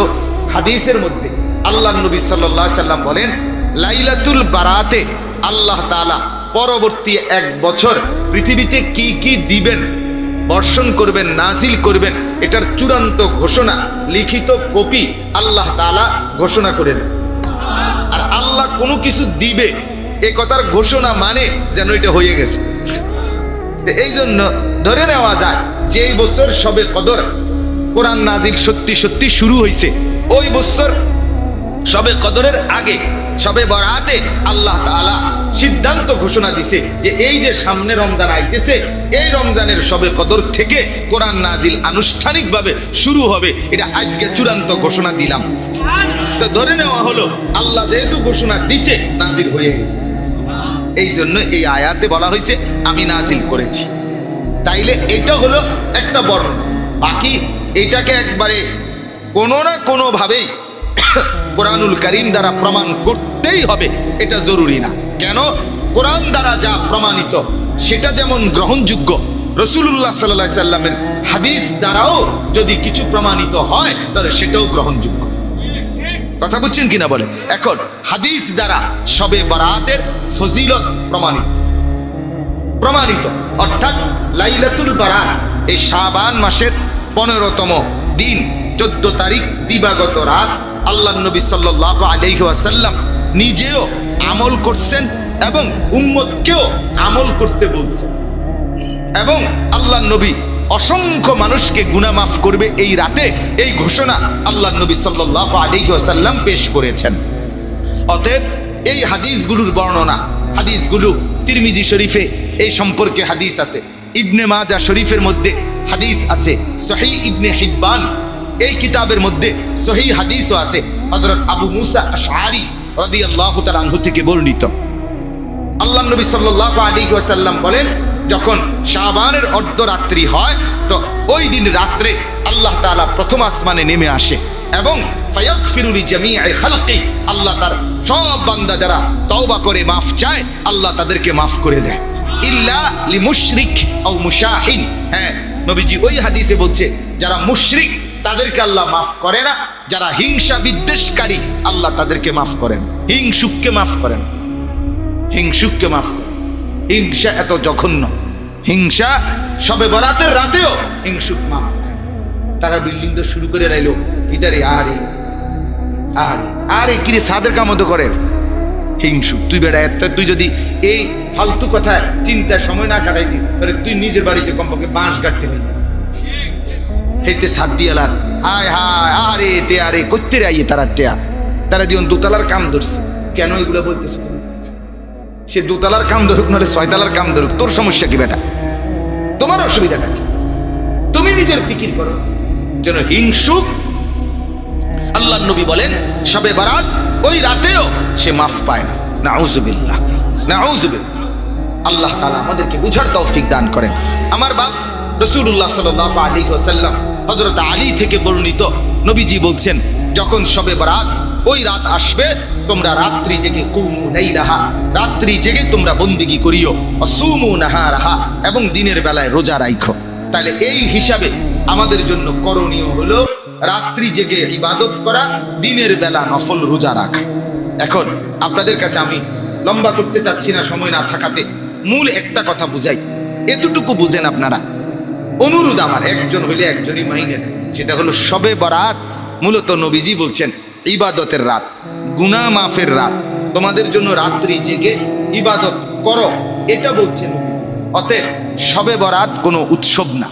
হাদিসের মধ্যে আল্লাহ নবী সাল্লাল্লাহু আলাইহি সাল্লাম বলেন লাইলাতুল বারাতে আল্লাহ তাআলা পরবর্তী 1 বছর পৃথিবীতে কি কি দিবেন, বর্ষণ করবেন, নাজিল করবেন, এটার চূড়ান্ত ঘোষণা লিখিত কপি আল্লাহ তাআলা ঘোষণা করে দেন। আর আল্লাহ কোনো কিছু দিবে এ কথার ঘোষণা মানে যেন এটা হয়ে গেছে। এই জন্য ধরে নেওয়া যায় যে এই বছর সবে কদর কোরআন নাজিল সত্যি সত্যি শুরু হয়েছে, ওই বছর সবে কদরের আগে সবে বরাতে আল্লাহ তাআলা সিদ্ধান্ত ঘোষণা দিছে যে এই যে সামনে রমজান আইতেছে, এই রমজানের সবে কদর থেকে কোরআন নাজিল আনুষ্ঠানিকভাবে শুরু হবে, এটা আজকে চূড়ান্ত ঘোষণা দিলাম। তো ধরে নেওয়া হলো আল্লাহ যেহেতু ঘোষণা দিছে, নাজিল হয়ে গেছে। এই জন্য এই আয়াতে বলা হয়েছে আমি নাজিল করেছি। তাইলে এটা হলো একটা বর্ণনা। বাকি এটাকে একবারে কোনো না কোনো ভাবেই কোরআনুল কারীম দ্বারা প্রমাণ করতেই হবে, এটা জরুরি না। কেন? কোরআন দ্বারা যা প্রমাণিত সেটা যেমন গ্রহণযোগ্য, রাসূলুল্লাহ সাল্লাল্লাহু আলাইহি সাল্লামের হাদিস দ্বারাও যদি কিছু প্রমাণিত হয় তাহলে সেটাও গ্রহণযোগ্য। কথা বুঝছেন কিনা বলে? এখন হাদিস দ্বারা সবে বরাতের ফজিলত প্রমাণিত, অর্থাৎ লাইলাতুল বারাত এই শাবান মাসের 15তম দিন 14 তারিখ দিবাগত রাত আল্লাহ নবী সাল্লাল্লাহু আলাইহি ওয়াসাল্লাম নিজেও আমল করছেন এবং উম্মতকেও আমল করতে বলছেন, এবং আল্লাহ নবী অসংখ্য মানুষকে গুনাহ মাফ করবে এই রাতে, এই ঘোষণা আল্লাহ নবী সাল্লাল্লাহু আলাইহি ওয়াসাল্লাম পেশ করেছেন। অতএব এই হাদিসগুলোর বর্ণনা, হাদিসগুলো তিরমিজি শরীফে এই সম্পর্কে হাদিস আছে, ইবনে মাজাহ শরীফের মধ্যে হাদিস আছে, সহিহ ইবনে হিব্বান এই কিতাবের মধ্যে সহিহ হাদিসও আছে। হযরত আবু মুসা আশআরী রাদিয়াল্লাহু তাআলা আনহু থেকে বর্ণিত, আল্লাহ নবী সাল্লাল্লাহু আলাইহি ওয়াসাল্লাম বলেন যখন শাবানের অর্ধরাত্রি হয় তো ওই দিন রাত্রে আল্লাহ তাআলা প্রথম আসমানে নেমে আসে এবং ফায়াগফিরু লিজামিই খালকি, আল্লাহ তার সব বান্দা যারা তওবা করে মাফ চায় আল্লাহ তাদেরকে মাফ করে দেয়, ইল্লা লিমুশরিক আও মুশাহিন। হ্যাঁ, নবীজি ওই হাদিসে বলছে যারা মুশরিক তাদেরকে আল্লাহ মাফ করে না, যারা হিংসা বিদ্বেষকারী আল্লাহ তাদেরকে মাফ করেন, হিংসুককে মাফ করেন, হিংসুককে মাফ করেন। হিংসা এত জঘন্য, হিংসা সবে বরাতের রাতেও হিংসুক মাফ। তারা বিল্ডিং তো শুরু করে রাইলো ইদারে, আরে আরে আরে কিরে সাদের কামতো করে হিংসুক। তুই বেড়া এত, তুই যদি এই ফালতু কথা চিন্তার সময় না কাটাই দি তাহলে তুই নিজের বাড়িতে কমপক্ষে বাঁশ গাড়তে পারবি। হেতে সাত দিয়ালার হায় হায় আরে টেয়া রে করতে রে আইয়ে তারা টেয়া, তারা দিন দোতলার কাম ধরছে। কেন এগুলো বলতেছে? সে দোতলার কাম ধরুক নাহলে 6 তলার কাম ধরুক, তোর সমস্যা কি বেটা? তোমার অসুবিধাটা কি? তুমি নিজের ফিকির করো। যেন হিংসুক আল্লাহ নবী বলেন শবে বারাত ওই রাতেও সে মাফ পায় না। নাউজুবিল্লাহ, নাউজুবিল্লাহ। আল্লাহ তাআলা আমাদেরকে বুঝার তৌফিক দান করেন। আমার বাপ রাসূলুল্লাহ সাল্লাল্লাহু আলাইহি ওয়াসাল্লাম হযরত আলী থেকে বর্ণিত, নবীজি বলছেন যখন শবে বারাত ওই রাত আসবে তোমরা রাত্রি জেগে কুমু লাইলাহা, রাত্রি জেগে তোমরা বন্দেগী করিও, আসুমু নাহারাহা, এবং দিনের বেলায় রোজা রাখো। তাহলে এই হিসাবে আমাদের জন্য করণীয় হলো রাত্রি জেগে ইবাদত করা, দিনের বেলা নফল রোজা রাখা। এখন আপনাদের কাছে আমি লম্বা করতে চাচ্ছি না সময় না থাকাতে, মূল একটা কথা বুঝাই, এতটুকু বুঝেন আপনারা। অনুরোধ আমার, একজন হইলে একজনই মাইনেন, সেটা হলো শবে বরাত মূলত নবীজি বলছেন ইবাদতের রাত, গুনাহ মাফের রাত। তোমাদের জন্য রাত্রি জেগে ইবাদত করো, এটা বলছেন নবীজি। অতএব শবে বরাত কোনো উৎসব না,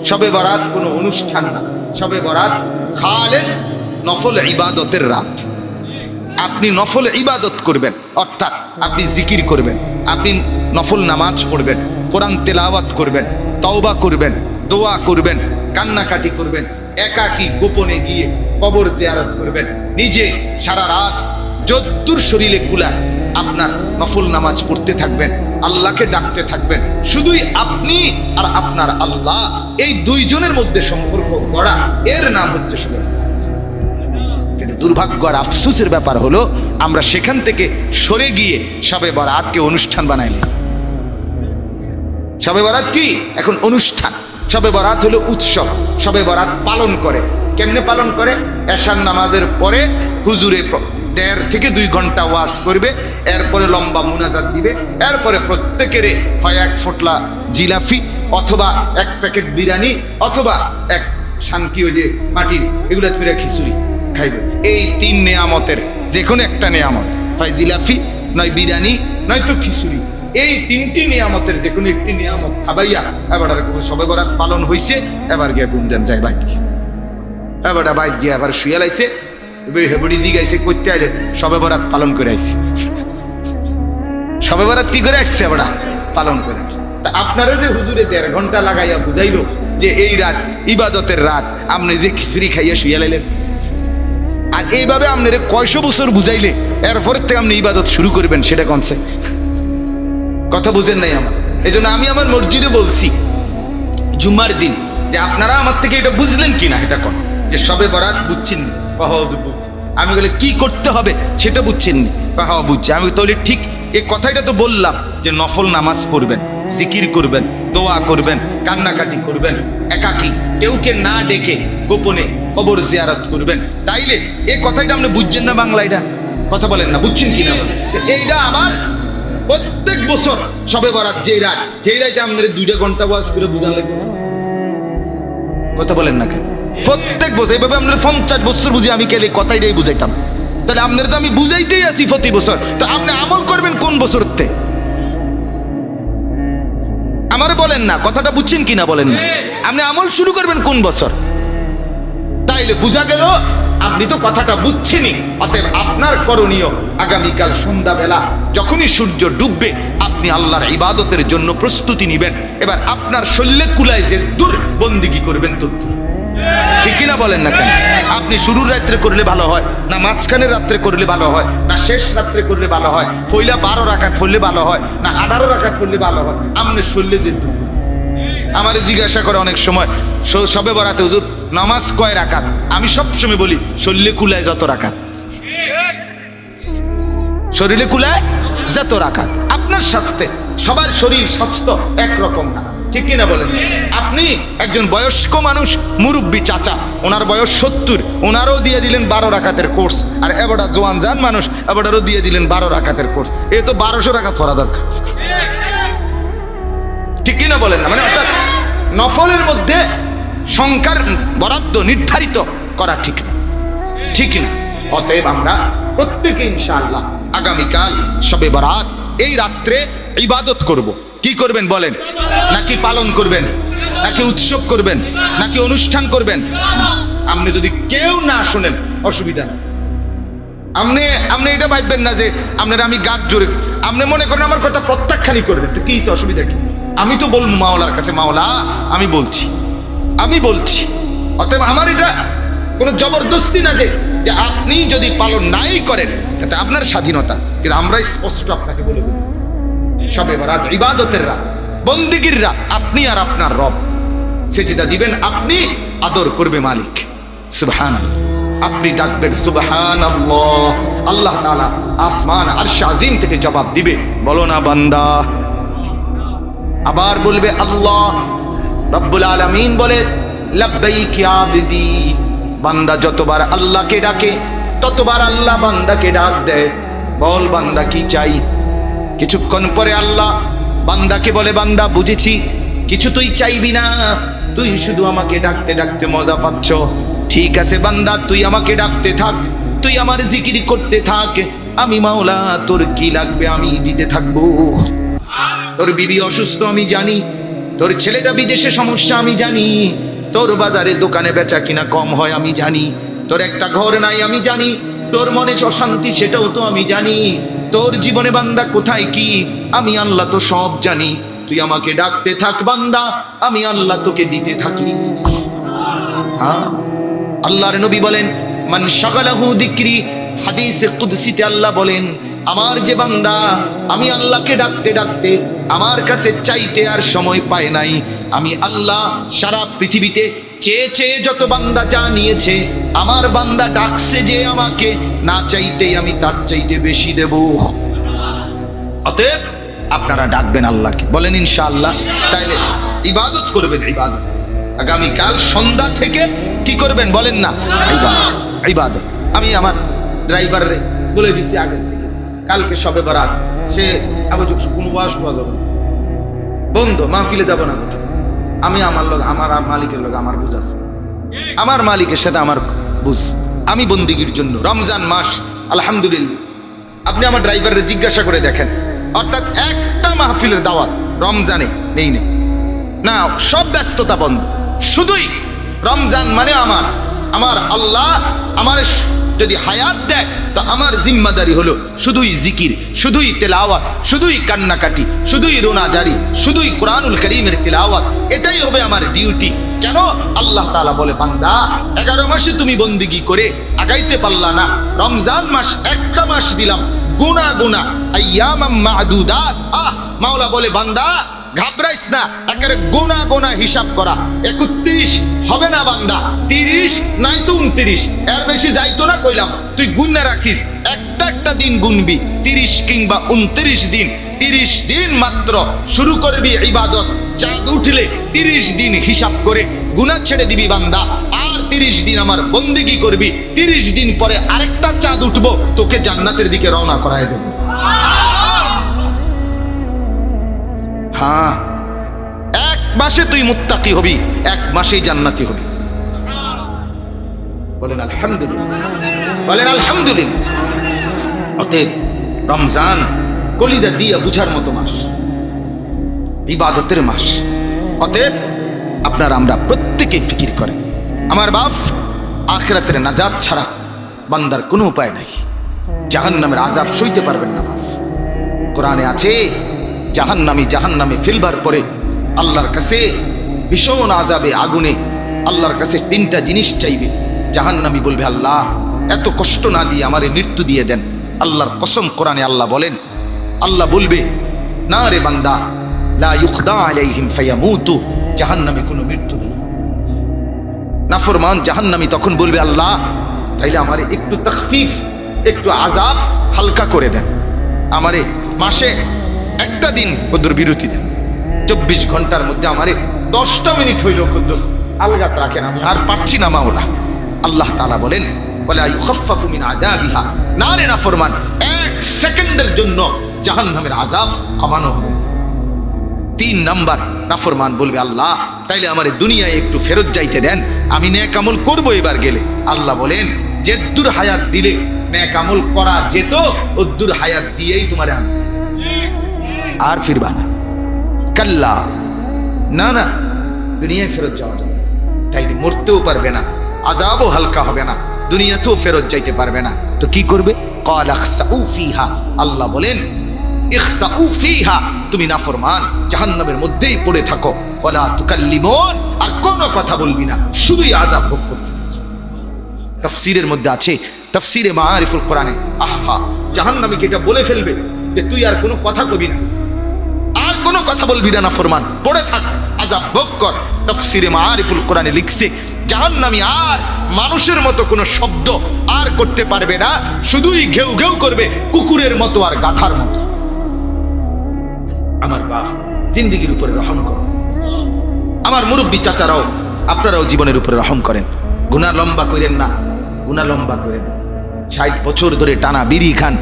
শবে বরাত কোনো অনুষ্ঠান না, শবে বরাত খালেস নফল ইবাদতের রাত। আপনি নফল ইবাদত করবেন, অর্থাৎ আপনি জিকির করবেন, আপনি নফল নামাজ পড়বেন, কোরআন তেলাওয়াত করবেন, তওবা করবেন, দোয়া করবেন, কান্নাকাটি করবেন, একাকী গোপনে গিয়ে কবর জিয়ারত করবেন, নিজে সারা রাত যদ্দূর শরীরে কুলায় আপনার নফল নামাজ পড়তে থাকবেন, আল্লাহকে ডাকতে থাকবেন। শুধুই আপনি আর আপনার আল্লাহ, এই দুইজনের মধ্যে সম্পর্ক গড়া, এর নাম হচ্ছে শবে বরাত। কিন্তু দুর্ভাগ্য আর আফসোসের ব্যাপার হলো আমরা সেখান থেকে সরে গিয়ে শবে বরাতকে অনুষ্ঠান বানাই নিয়েছি। শবে বরাত কি এখন অনুষ্ঠান, শবে বরাত হলো উৎসব। শবে বরাত পালন করে কেমনে পালন করে? এশার নামাজের পরে হুজুরে 1.5 থেকে 2 ঘন্টা ওয়াজ করবে, এরপরে লম্বা মুনাজাত দিবে, এরপরে প্রত্যেকের হয় 1 ফোঁটলা জিলাফি অথবা 1 প্যাকেট বিরিয়ানি অথবা 1 শানকি ওই যে মাটির এগুলো তৈরি খিচুড়ি খাইবে। এই 3 নেয়ামতের যে কোনো একটা নেয়ামত, হয় জিলাফি, নয় বিরিয়ানি, নয়তো খিচুড়ি। এই 3টি নিয়ামতের যে কোনো একটি নিয়ামত খাবাইয়া এবার শবে বরাত পালন হয়েছে, এবার গিয়ে ঘুম দেন যায় বাইত গিয়ে, এবার বাইত গিয়ে আবার শুয়ে লাইছে, হেবড়ি জিগাইছে করতে আইলে শবে বরাত পালন করে আইছে। শবে বরাত কি করে আসছে? এবার পালন করে আসছে। তা আপনারা যে হুজুরে 1.5 ঘন্টা লাগাইয়া বুঝাইলো যে এই রাত ইবাদতের রাত, আপনি যে খিচুড়ি খাইয়া শুয়ে লাইলেন, আর এইভাবে আপনার কয়শো বছর বুঝাইলে এরপরের থেকে আপনি ইবাদত শুরু করবেন, সেটা কনসে কথা বুঝেন নাই আমার। এই জন্য আমি আমার মসজিদে বলছি জুম্মার দিন যে আপনারা আমার থেকে এটা বুঝলেন কিনা এটা কোন, যে শবে বরাত বুঝছেন নি? বুঝছি। আমি বলে কি করতে হবে সেটা বুঝছেন নি? বুঝছি। আমি তাহলে ঠিক এই কথাটা তো বললাম যে নফল নামাজ পড়বেন, জিকির করবেন, দোয়া করবেন, কান্নাকাটি করবেন, একাকী কেউকে না ডেকে গোপনে কবর জিয়ারত করবেন। তাইলে এই কথাটা আপনি বুঝছেন না? বাংলা এটা কথা বলেন না, বুঝছেন কিনা? এইটা আবার প্রত্যেক বছর শবে বরাত যে রাত, সেই রাতে আমাদের 2 ঘন্টা ওয়াজ করে বুঝান লাগবে না? কথা বলেন না কেন? প্রত্যেক বছর এইভাবে আমাদের 50 বছর বুঝি আমি কেলে কথাইটাই বুঝাইতাম। তাহলে আপনাদের তো আমি বুঝাইতেই আছি প্রতি বছর, তো আপনি আমল করবেন কোন বছরতে? আমারে বলেন না, কথাটা বুঝছেন কিনা বলেন না? আপনি আমল শুরু করবেন কোন বছর? তাইলে বুঝা গেল আপনি তো কথাটা বুঝছেনই। অতএব আপনার করণীয় আগামীকাল সন্ধ্যাবেলা যখনই সূর্য ডুববে আপনি আল্লাহর ইবাদতের জন্য প্রস্তুতি নিবেন। এবার আপনার শরীরে কুলায় যে দূর বন্দিগি করবেন তো ঠিক কিনা বলেন না কেন? আপনি শুরুর রাত্রে করলে ভালো হয় না মাঝখানের রাত্রে করলে ভালো হয় না শেষ রাত্রে করলে ভালো হয়? পয়লা 12 রাকাত পড়লে ভালো হয় না 18 রাকাত পড়লে ভালো হয়? আপনার শরীরে যে দূর। আমার জিজ্ঞাসা করে অনেক সময় শবে বরাতে হুজুর নামাজ কয় রাকাত? আমি সবসময় বলি শরীরে কুলায় যত রাকাত, শরীরে কুলায় যত রাকাত। আপনার স্বাস্থ্যে সবার শরীর স্বাস্থ্য একরকম না, ঠিক কিনা বলেন? আপনি একজন বয়স্ক মানুষ, মুরব্বী চাচা, ওনার বয়স 70, ওনারও দিয়ে দিলেন 12 রাকাতের কোর্স, আর এবারটা জোয়ান জান মানুষ, এবারও দিয়ে দিলেন 12 রাকাতের কোর্স। এ তো 1200 রাকাত পড়া দরকার, ঠিক কিনা বলেন না? মানে অর্থাৎ নফলের মধ্যে সংখ্যার বরাদ্দ নির্ধারিত করা ঠিক না, ঠিক না? অতএব আমরা প্রত্যেকে ইনশাআল্লাহ আগামীকাল শবে বরাত এই রাত্রে ইবাদত করব। কি করবেন বলেন? নাকি পালন করবেন, নাকি উৎসব করবেন, নাকি অনুষ্ঠান করবেন? আপনি যদি কেউ না শোনেন অসুবিধা নেই। আপনি এটা ভাববেন না যে আপনার আমি গাছ জোরে, আপনি মনে করেন আমার কথা প্রত্যাখ্যানই করবেন, তো কি অসুবিধা কি? আমি তো বলবো মাওলার কাছে, মাওলা আমি বলছি। অতএব আমার এটা কোনো জবরদস্তি না যে আপনি যদি পালন নাই করেন তাতে আপনার স্বাধীনতা, কিন্তু আমরা স্পষ্ট আপনাকে বলে দেব শবে বরাত ইবাদতের রাত, বন্দেগীর রাত। আপনি আর আপনার রব সেজদা দিবেন, আপনি আদর করবে মালিক সুবহানাল্লাহ, আপনি ডাকবেন সুবহানাল্লাহ। আল্লাহ তাআলা আসমান আরশ আজিম থেকে জবাব দিবে, বলো না বান্দা। আবার বলবে আল্লাহ রব্বুল আলামিন বলে লাব্বাইক ইয়া আবদি। বান্দা যতবার আল্লাহকে ডাকে ততবার আল্লাহ বান্দাকে ডাক দেয়, বল বান্দা কি চাই। কিছুক্ষণ পরে আল্লাহ বান্দাকে বলে, বান্দা বুঝেছি, কিছু তুই চাইবি না, তুই শুধু আমাকে ডাকতে ডাকতে মজা পাচ্ছ। ঠিক আছে বান্দা, তুই আমাকে ডাকতে থাক, তুই আমার জিকির করতে থাক, আমি মাওলা তোর কি লাগবে আমি দিতে থাকবো। তোর বিবি অসুস্থ আমি জানি, তোর ছেলেটা বিদেশে সমস্যা আমি জানি, তোর বাজারে দোকানে বেচা কিনা কম হয় আমি জানি, তোর একটা ঘর নাই আমি জানি, তোর মনে অশান্তি সেটাও তো আমি জানি, তোর জীবনে বান্দা কোথায় কি আমি আল্লাহ তো সব জানি। তুই আমাকে ডাকতে থাক বান্দা, আমি আল্লাহ তোকে দিতে থাকি। হ্যাঁ, আল্লাহর নবী বলেন মান শাগালাহু যিকরি, হাদিসে কুদসিতে আল্লাহ বলেন আমার যে বান্দা আমি আল্লাহকে ডাকতে ডাকতে আমার কাছে চাইতে আর সময় পায় নাই, আমি আল্লাহ সারা পৃথিবীতে চেয়ে চেয়ে যত বান্দা যা নিয়েছে আমার বান্দা ডাকছে যে আমাকে, না চাইতেই আমি তার চাইতে বেশি দেব। অতএব আপনারা ডাকবেন আল্লাহকে, বলেন ইনশাআল্লাহ। তাইলে ইবাদত করবেন, ইবাদত। আগামীকাল সন্ধ্যা থেকে কি করবেন বলেন না, ইবাদত, ইবাদত। আমি আমার ড্রাইভারে বলে দিছি আগে থেকে, কালকে শবে বরাত, সে কোনো বয়স পাওয়া যাবে না, বন্ধ, মাহফিলে যাব না কোথাও। আমি আমার লোক, আমার মালিকের লোক, আমার বুঝ আছে, আমার মালিকের সাথে আমার বুঝ। আমি বন্দিগির জন্য রমজান মাস, আলহামদুলিল্লাহ। আপনি আমার ড্রাইভারে জিজ্ঞাসা করে দেখেন, অর্থাৎ একটা মাহফিলের দাওয়াত রমজানে নেই নেই না, সব ব্যস্ততা বন্ধ। শুধুই রমজান মানে আমার আল্লাহ আমার যদি হায়াত দেয় তো আমার জিম্মাদারি হলো শুধুই জিকির, শুধুই তেলাওয়াত, শুধুই কান্নাকাটি, শুধুই রোনাজারি, শুধুই কোরআনুল কারীমের তেলাওয়াত। এটাই হবে আমার ডিউটি। কেন? আল্লাহ তাআলা বলে, বান্দা 11 মাসে তুমি বন্দিগি করে আগাইতে পারলা না, রমজান মাস একটা মাস দিলাম, গুনা গুনা আইয়ামাম মা'দুদাত। মাওলা বলে, বান্দা ঘাবড়াইস না, একেবারে গোনা গোনা হিসাব করা। 31 হবে না বান্দা, 30 নাই তো 29, এর বেশি যাইতো না কইলাম। তুই গুণনা রাখিস, একটা একটা দিন গুনবি, 30 কিংবা 29 দিন। 30 দিন মাত্র শুরু করবি ইবাদত, চাঁদ উঠলে 30 দিন হিসাব করে গুনাহ ছেড়ে দিবি বান্দা। আর 30 দিন আমার বন্দেগী করবি, 30 দিন পরে আরেকটা চাঁদ উঠবো, তোকে জান্নাতের দিকে রওনা করায় দেব। হ্যাঁ, 1 মাসে তুই মুত্তাকি হবি, 1 মাসেই জান্নাতি হবি। বলেন আলহামদুলিল্লাহ, বলেন আলহামদুলিল্লাহ। অতএব রমজান কলিজা দিয়া বুঝার মতো মাস, ইবাদতের মাস। অতএব আপনারা আমরা প্রত্যেকে ফিকির করেন, আমার বাপ, আখিরাতের নাজাত ছাড়া বান্দার কোনো উপায় নাই। জাহান্নামের আযাব সইতে পারবেন না বাপ। কোরআনে আছে, জাহান্নামে ফেলবার পরে আল্লাহর কাছে ভীষণ আযাবে, আগুনে আল্লাহর কাছে 3টা জিনিস চাইবে। জাহান্নামী বলবে, আল্লাহ এত কষ্ট না দিয়ে আমারে মৃত্যু দিয়ে দেন। আল্লাহর কসম, কোরআনে আল্লাহ বলেন, আল্লাহ বলবে, না রে বান্দা, লা ইউকদা আলাইহিম ফায়ামুতু, জাহান্নামে কোনো মৃত্যু নেই। নাফরমান জাহান্নামী তখন বলবে, আল্লাহ তাইলে আমারে একটু তাখফিফ, একটু আযাব হালকা করে দেন, আমারে মাসে একটা দিন কদ্দুর বিরতি দেন, 24 ঘন্টার মধ্যে আমারে 10টা মিনিট হইল কদ্দুর আলগাত রাখেন, আমি আর পারছি না মাওলা। আল্লাহ তাআলা বলেন, ওয়ালা ইউখাফফাফু মিন আযাবিহা, না রে নাফরমান, 1 সেকেন্ডের জন্য জাহান্নামের আযাব কমানো হবে। 3 নাম্বার, নাফরমান বলবে, আল্লাহ তাইলে আমারে দুনিয়ায় একটু ফেরত যাইতে দেন, আমি নেক আমল করব এবার গেলে। আল্লাহ বলেন, যেদ্দুর হায়াত দিলে নেক আমল করা যেত, ওদ্দুর হায়াত দিয়েই তোমারে আনছি, আর ফিরবা না। কাল্লা, না না, দুনিয়ায় ফেরত যাওয়া যাবে, তাইলে মরতেও পারবে না, আযাবও হালকা হবে না, দুনিয়াতেও ফেরত যাইতে পারবে না। তো কি করবে? ক্বালা ইখসাউ ফিহা, আল্লাহ বলেন, ইখসাউ ফিহা, তুমি নাফরমান জাহান্নামের মধ্যেই পড়ে থাকো, ওয়ালা তুকাল্লিমুন, আর কোনো কথা বলবি না, শুধুই আযাব ভোগ করতে। তাফসীরের মধ্যে আছে, তাফসীরে মাআরিফুল কোরআনে, আহা, জাহান্নামীকে এটা বলে ফেলবে যে তুই আর কোনো কথা কবি না, আর কোনো কথা বলবি না, নাফরমান পড়ে থাক, আযাব ভোগ কর। তাফসীরে মাআরিফুল কোরআনে লিখছে, জাহান্নামী আর মানুষের মতো কোনো শব্দ আর করতে পারবে না, শুধুই ঘেউ ঘেউ করবে, কুকুরের মতো আর গাধার মতো। আমার বাপ, জিন্দেগির উপরে রহম করো। আমার মুরব্বী চাচারাও, আপনারাও জীবনের উপরে রহম করেন। গুনাহ লম্বা করেন না, গুনাহ লম্বা করেন। 60 বছর ধরে টানা বিড়ি খান,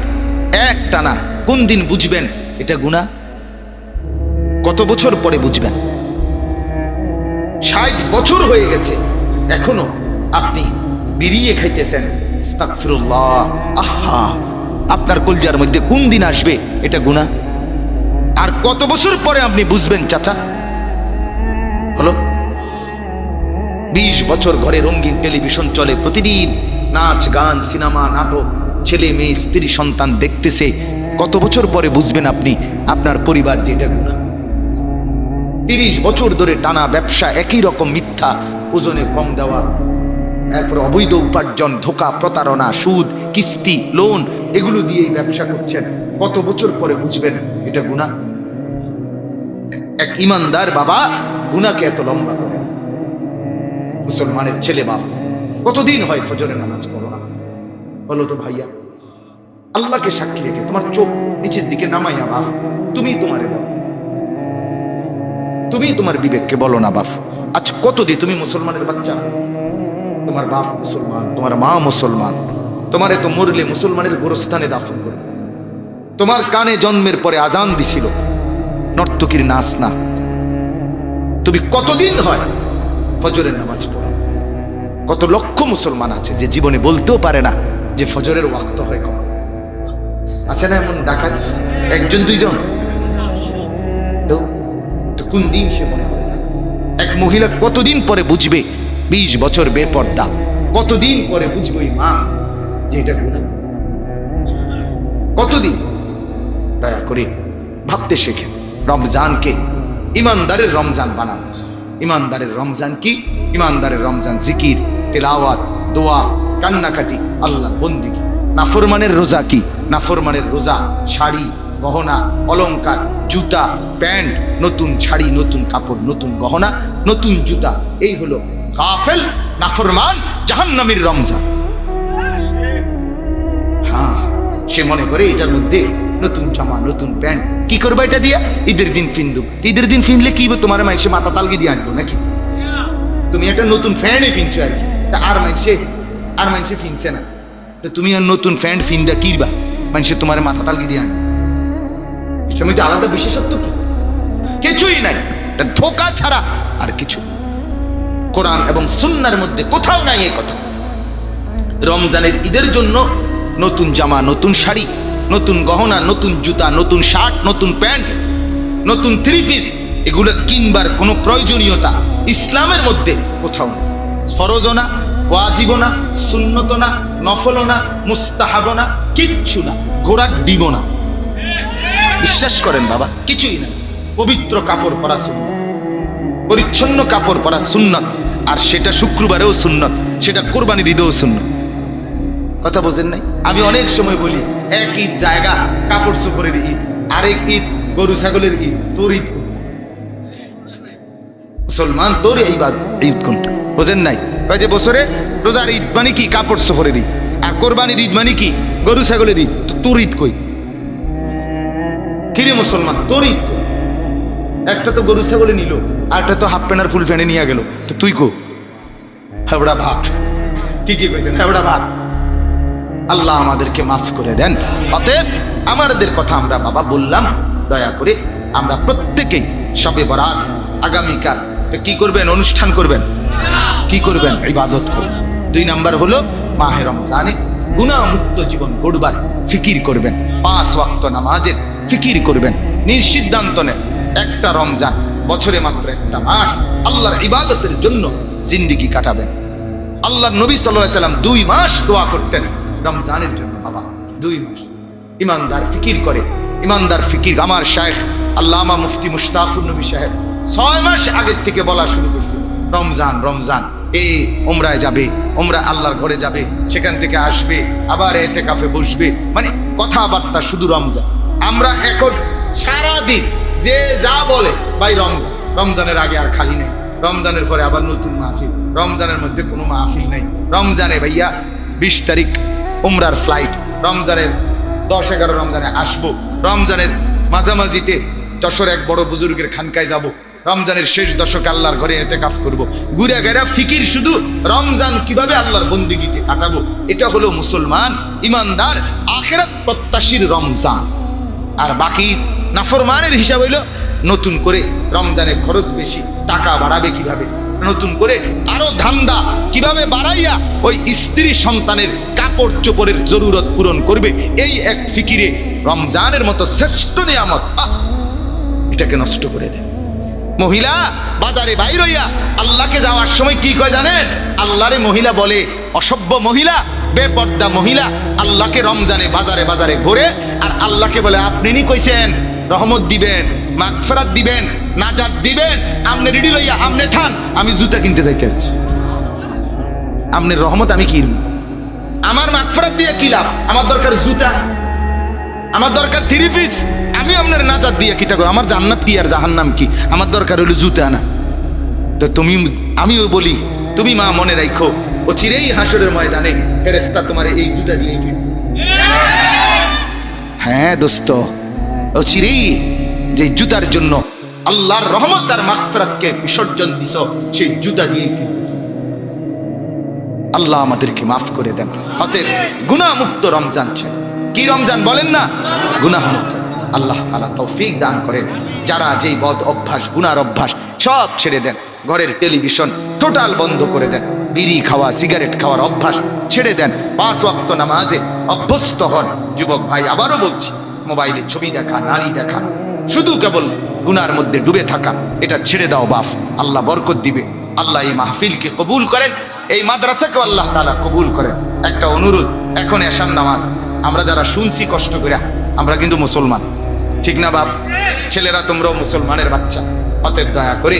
এক টানা, কোন দিন বুঝবেন এটা গুনাহ? কত বছর পরে বুঝবেন? 60 বছর হয়ে গেছে, এখনো আপনি বিড়িয়ে খাইতেছেন। আস্তাগফিরুল্লাহ। আহা, আপনার কলজার মধ্যে কোন দিন আসবে এটা গুনাহ? আর কত বছর পরে আপনি বুঝবেন চাচা? হলো 20 বছর ঘরে রঙিন টেলিভিশন চলে, প্রতিদিন নাচ গান, সিনেমা, নাটক, ছেলে মেয়ে, স্ত্রী, সন্তান দেখতেছে। কত বছর পরে বুঝবেন আপনি আপনার পরিবার যেটা গুনাহ? 30 বছর ধরে টানা ব্যবসা, একই রকম মিথ্যা, ওজনে কম দেওয়া, এরপর অবৈধ উপার্জন, ধোঁকা, প্রতারণা, সুদ, কিস্তি, লোন, এগুলো দিয়েই ব্যবসা করছেন। কত বছর পরে বুঝবেন এটা গুনাহ? এক ইমানদার বাবা গুনাহকে এত লম্বা করে, মুসলমানের ছেলে বাপ কতদিন হয় ফজরের নামাজ পড়ো না? বলো তো ভাইয়া, আল্লাহকে সাক্ষী রেখে তোমার চোখ নিচের দিকে নামাইয়া বাপ, তুমি তোমার বিবেককে বলো না বাপ, আজ কতদিন তুমি মুসলমানের বাচ্চা, তোমার বাপ মুসলমান, তোমার মা মুসলমান, তোমারে তো মরলে মুসলমানের গোরস্থানে দাফন করে, তোমার কানে জন্মের পরে আজান দিছিল, নর্তকীর নাচ না। তুমি কতদিন হয় ফজরের নামাজ পড়ো? কত লক্ষ মুসলমান আছে যে জীবনে বলতেও পারে না যে ফজরের ওয়াক্ত হয় কখন। আছে না এমন ডাকাত? একজন দুইজন তো কোন দিন সে মনে করে থাকে? এক মহিলা কতদিন পরে বুঝবে 20 বছর বেপর্দা, কতদিন পরে বুঝবে ওই মা যে এটা গুনাহ? কতদিন? দয়া করে ভাবতে শেখেন। রমজানকে ইমানদারের রমজান বানান। ইমানদারের রমজান কি? ইমানদারের রমজান জিকির, তেলাওয়াত, দোয়া, কান্নাকাটি, আল্লাহর বন্দেগী। নাফরমানের রোজা কি? নাফরমানের রোজা শাড়ি, গহনা, অলংকার, জুতা, প্যান্ট, নতুন শাড়ি, নতুন কাপড়, নতুন গহনা, নতুন জুতা। এই হলো গাফেল নাফরমান জাহান্নামীর রমজান। হ্যাঁ, সে মনে করে এটার মধ্যে নতুন জামা, নতুন প্যান্ট, কি করবা এটা দিয়া? ঈদের দিন ফিন্দু। ঈদের দিন ফিনলে কি তোমার মানুষে মাথা তালগি দিয়ে আনবো নাকি? তুমি একটা নতুন ফ্যান্ডে ফিনছো আর কি, তা আর মানুষে ফিনছে না, তো তুমি আর নতুন ফ্যান্ড ফিনদা কিরবা? মানুষে তোমার মাথা তালগি দিয়ে আনবে। সময় আলাদা বিশেষত্ব কি? কিছুই নাই, এটা ধোঁকা ছাড়া আর কিছু। কোরআন এবং সুন্নাহর মধ্যে কোথাও নাই এই কথা। রমজানের ঈদের জন্য নতুন জামা, নতুন শাড়ি, নতুন গহনা, নতুন জুতা, নতুন শার্ট, নতুন প্যান্ট, নতুন থ্রি পিস, এগুলো কিনবার কোনো প্রয়োজনীয়তা ইসলামের মধ্যে কোথাও নেই। ফরজও না, ওয়াজিবও না, সুন্নতও না, নফলও না, মুস্তাহাবও না, কিচ্ছু না, ঘোড়ার ডিমও না। বিশ্বাস করেন বাবা, কিছুই না। পবিত্র কাপড় পরা সুন্নত, পরিচ্ছন্ন কাপড় পরা সুন্নত, আর সেটা শুক্রবারেও সুন্নত, সেটা কোরবানির ঈদেও সুন্নত। কথা বোঝেন নাই? আমি অনেক সময় বলি এক ঈদ জায়গা কাপড় চোপড়ের ঈদ, আরেক ঈদ গরু ছাগলের ঈদ। তোর ঈদ কোনটা? মুসলমান তোর এই ঈদ কোনটা? বোঝেন নাই? যে বছরে রোজার ঈদ মানে কি? কাপড় চোপড়ের ঈদ। আর কোরবানির ঈদ মানে কি? গরু ছাগলের ঈদ। তোর ঈদ কই? কিরে মুসলমান, তোর ঈদ? একটা তো গরু ছাগলে নিল, আর একটা তো হাফ প্যান্ট আর ফুল প্যান্টে নিয়ে গেল, তো তুই কো? হাবড়া ভাত। ঠিকই কইছেন, হাবড়া ভাত। আল্লাহ আমাদেরকে মাফ করে দেন। অতএব আমাদের কথা আমরা বাবা বললাম, দয়া করে আমরা প্রত্যেকেই শবে বরাত আগামীকাল কি করবেন? অনুষ্ঠান করবেন। কি করবেন? ইবাদত করবেন। 2 নাম্বার হলো মাহে রমজানে গুনাহমুক্ত জীবন গড়বার ফিকির করবেন। 5 ওয়াক্ত নামাজের ফিকির করবেন। নিঃসিদ্ধান্ত নেন, একটা রমজান বছরে মাত্র একটা মাস আল্লাহর ইবাদতের জন্য জিন্দেগি কাটাবেন। আল্লাহর নবী সাল্লাল্লাহু আলাইহি সাল্লাম 2 মাস দোয়া করতেন রমজানের জন্য। বাবা 2 মাস ইমানদার ফিকির করে। ইমানদার ফিকির আমার শায়েখ আল্লামা মুফতি মুশতাকুর নবী সাহেব 6 মাস আগের থেকে বলা শুরু করছে, রমজান রমজান, এই ওমরায় যাবে, ওমরা আল্লাহর ঘরে যাবে, সেখান থেকে আসবে, আবার ইতিকাফে বসবে, মানে কথাবার্তা শুধু রমজান। আমরা এখন সারা দিন যে যা বলে ভাই রমজান, রমজানের আগে আর খালি নেই, রমজানের পরে আবার নতুন মাহফিল, রমজানের মধ্যে কোনো মাহফিল নেই। রমজানে ভাইয়া 20 তারিখ উমরার ফ্লাইট, রমজানের 10-11 রমজানে আসবো, রমজানের মাঝামাঝিতে যশোর এক বড় বুজুর্গের খানকায় যাব, রমজানের শেষ দশকে আল্লাহর ঘরে ইতিকাফ করব। ঘুরে গেরা ফিকির শুধু রমজান কিভাবে আল্লাহর বন্দেগীতে কাটাবো। এটা হলো মুসলমান ইমানদার আখিরাত প্রত্যাশীর রমজান। আর বাকি নাফরমানের হিসাব হইল নতুন করে রমজানে খরচ বেশি, টাকা বাড়াবে কিভাবে, নতুন করে আরো ধান্দা কিভাবে বাড়াইয়া ওই স্ত্রী সন্তানের কাপড় চোপড়ের জরুরত পূরণ করবে, এই এক ফিকিরে রমজানের মতো শ্রেষ্ঠ নিয়ামত এটাকে নষ্ট করে দেয়। মহিলা বাজারে বাইর হইয়া আল্লাহকে যাওয়ার সময় কি কয় জানেন? আল্লাহরে মহিলা বলে অসভ্য মহিলা, বেপর্দা মহিলা। আল্লাহকে রমজানে বাজারে বাজারে ঘুরে আর আল্লাহকে বলে আপনি নি কইছেন রহমত দিবেন, মাগফিরাত দিবেন, নাজাত দিবেন, আমনে রেডি লইয়া আমনে থান, আমি জুতা কিনতে যাইতেছি। আমনের রহমত আমি কিনব, আমার মাগফিরাত দিয়ে কি লাভ? আমার দরকার জুতা, আমার দরকার 3 পিস। আমি আপনার নাজাত দিয়ে কিটা করো? আমার জান্নাত কি আর জাহান্নাম কি? আমার দরকার হলো জুতা না। তো আমিও বলি তুমি মা মনে রাখো ও চিরেই হাসরের ময়দানে ফেরেশতা তোমার এই জুতা দিয়েই ফিরবে। হ্যাঁ দোস্ত, ও চিরেই যে জুতার জন্য আল্লাহর রহমত আর মাগফিরাতকে বিসর্জন দিছ, সেই জুতা দিয়েই ফিরবে। আল্লাহ আমাদেরকে মাফ করে দেন। অতএব গুনাহমুক্ত রমজান চাই। কি রমজান বলেন না? গুনাহমুক্ত। আল্লাহ তাআলা তৌফিক দান করেন। যারা যেই বদ অভ্যাস, গুনার অভ্যাস সব ছেড়ে দেন, ঘরের টেলিভিশন টোটাল বন্ধ করে দেন, বিড়ি খাওয়া সিগারেট খাওয়ার অভ্যাস ছেড়ে দেন, 5 ওয়াক্ত নামাজে অভ্যস্ত হন। যুবক ভাই, আবারও বলছি, মোবাইলে ছবি দেখা, নারী দেখা, শুধু কেবল গুনার মধ্যে ডুবে থাকা, এটা ছেড়ে দাও বাপ। আল্লাহ বরকত দিবে। আল্লাহ এই মাহফিলকে কবুল করেন, এই মাদ্রাসাকে আল্লাহ তাআলা কবুল করেন। একটা অনুরোধ, এখন এশার নামাজ আমরা যারা শুনছি কষ্ট করে, আমরা কিন্তু মুসলমান, ঠিক না বাপ? ছেলেরা তোমরাও মুসলমানের বাচ্চা, অতএব দয়া করে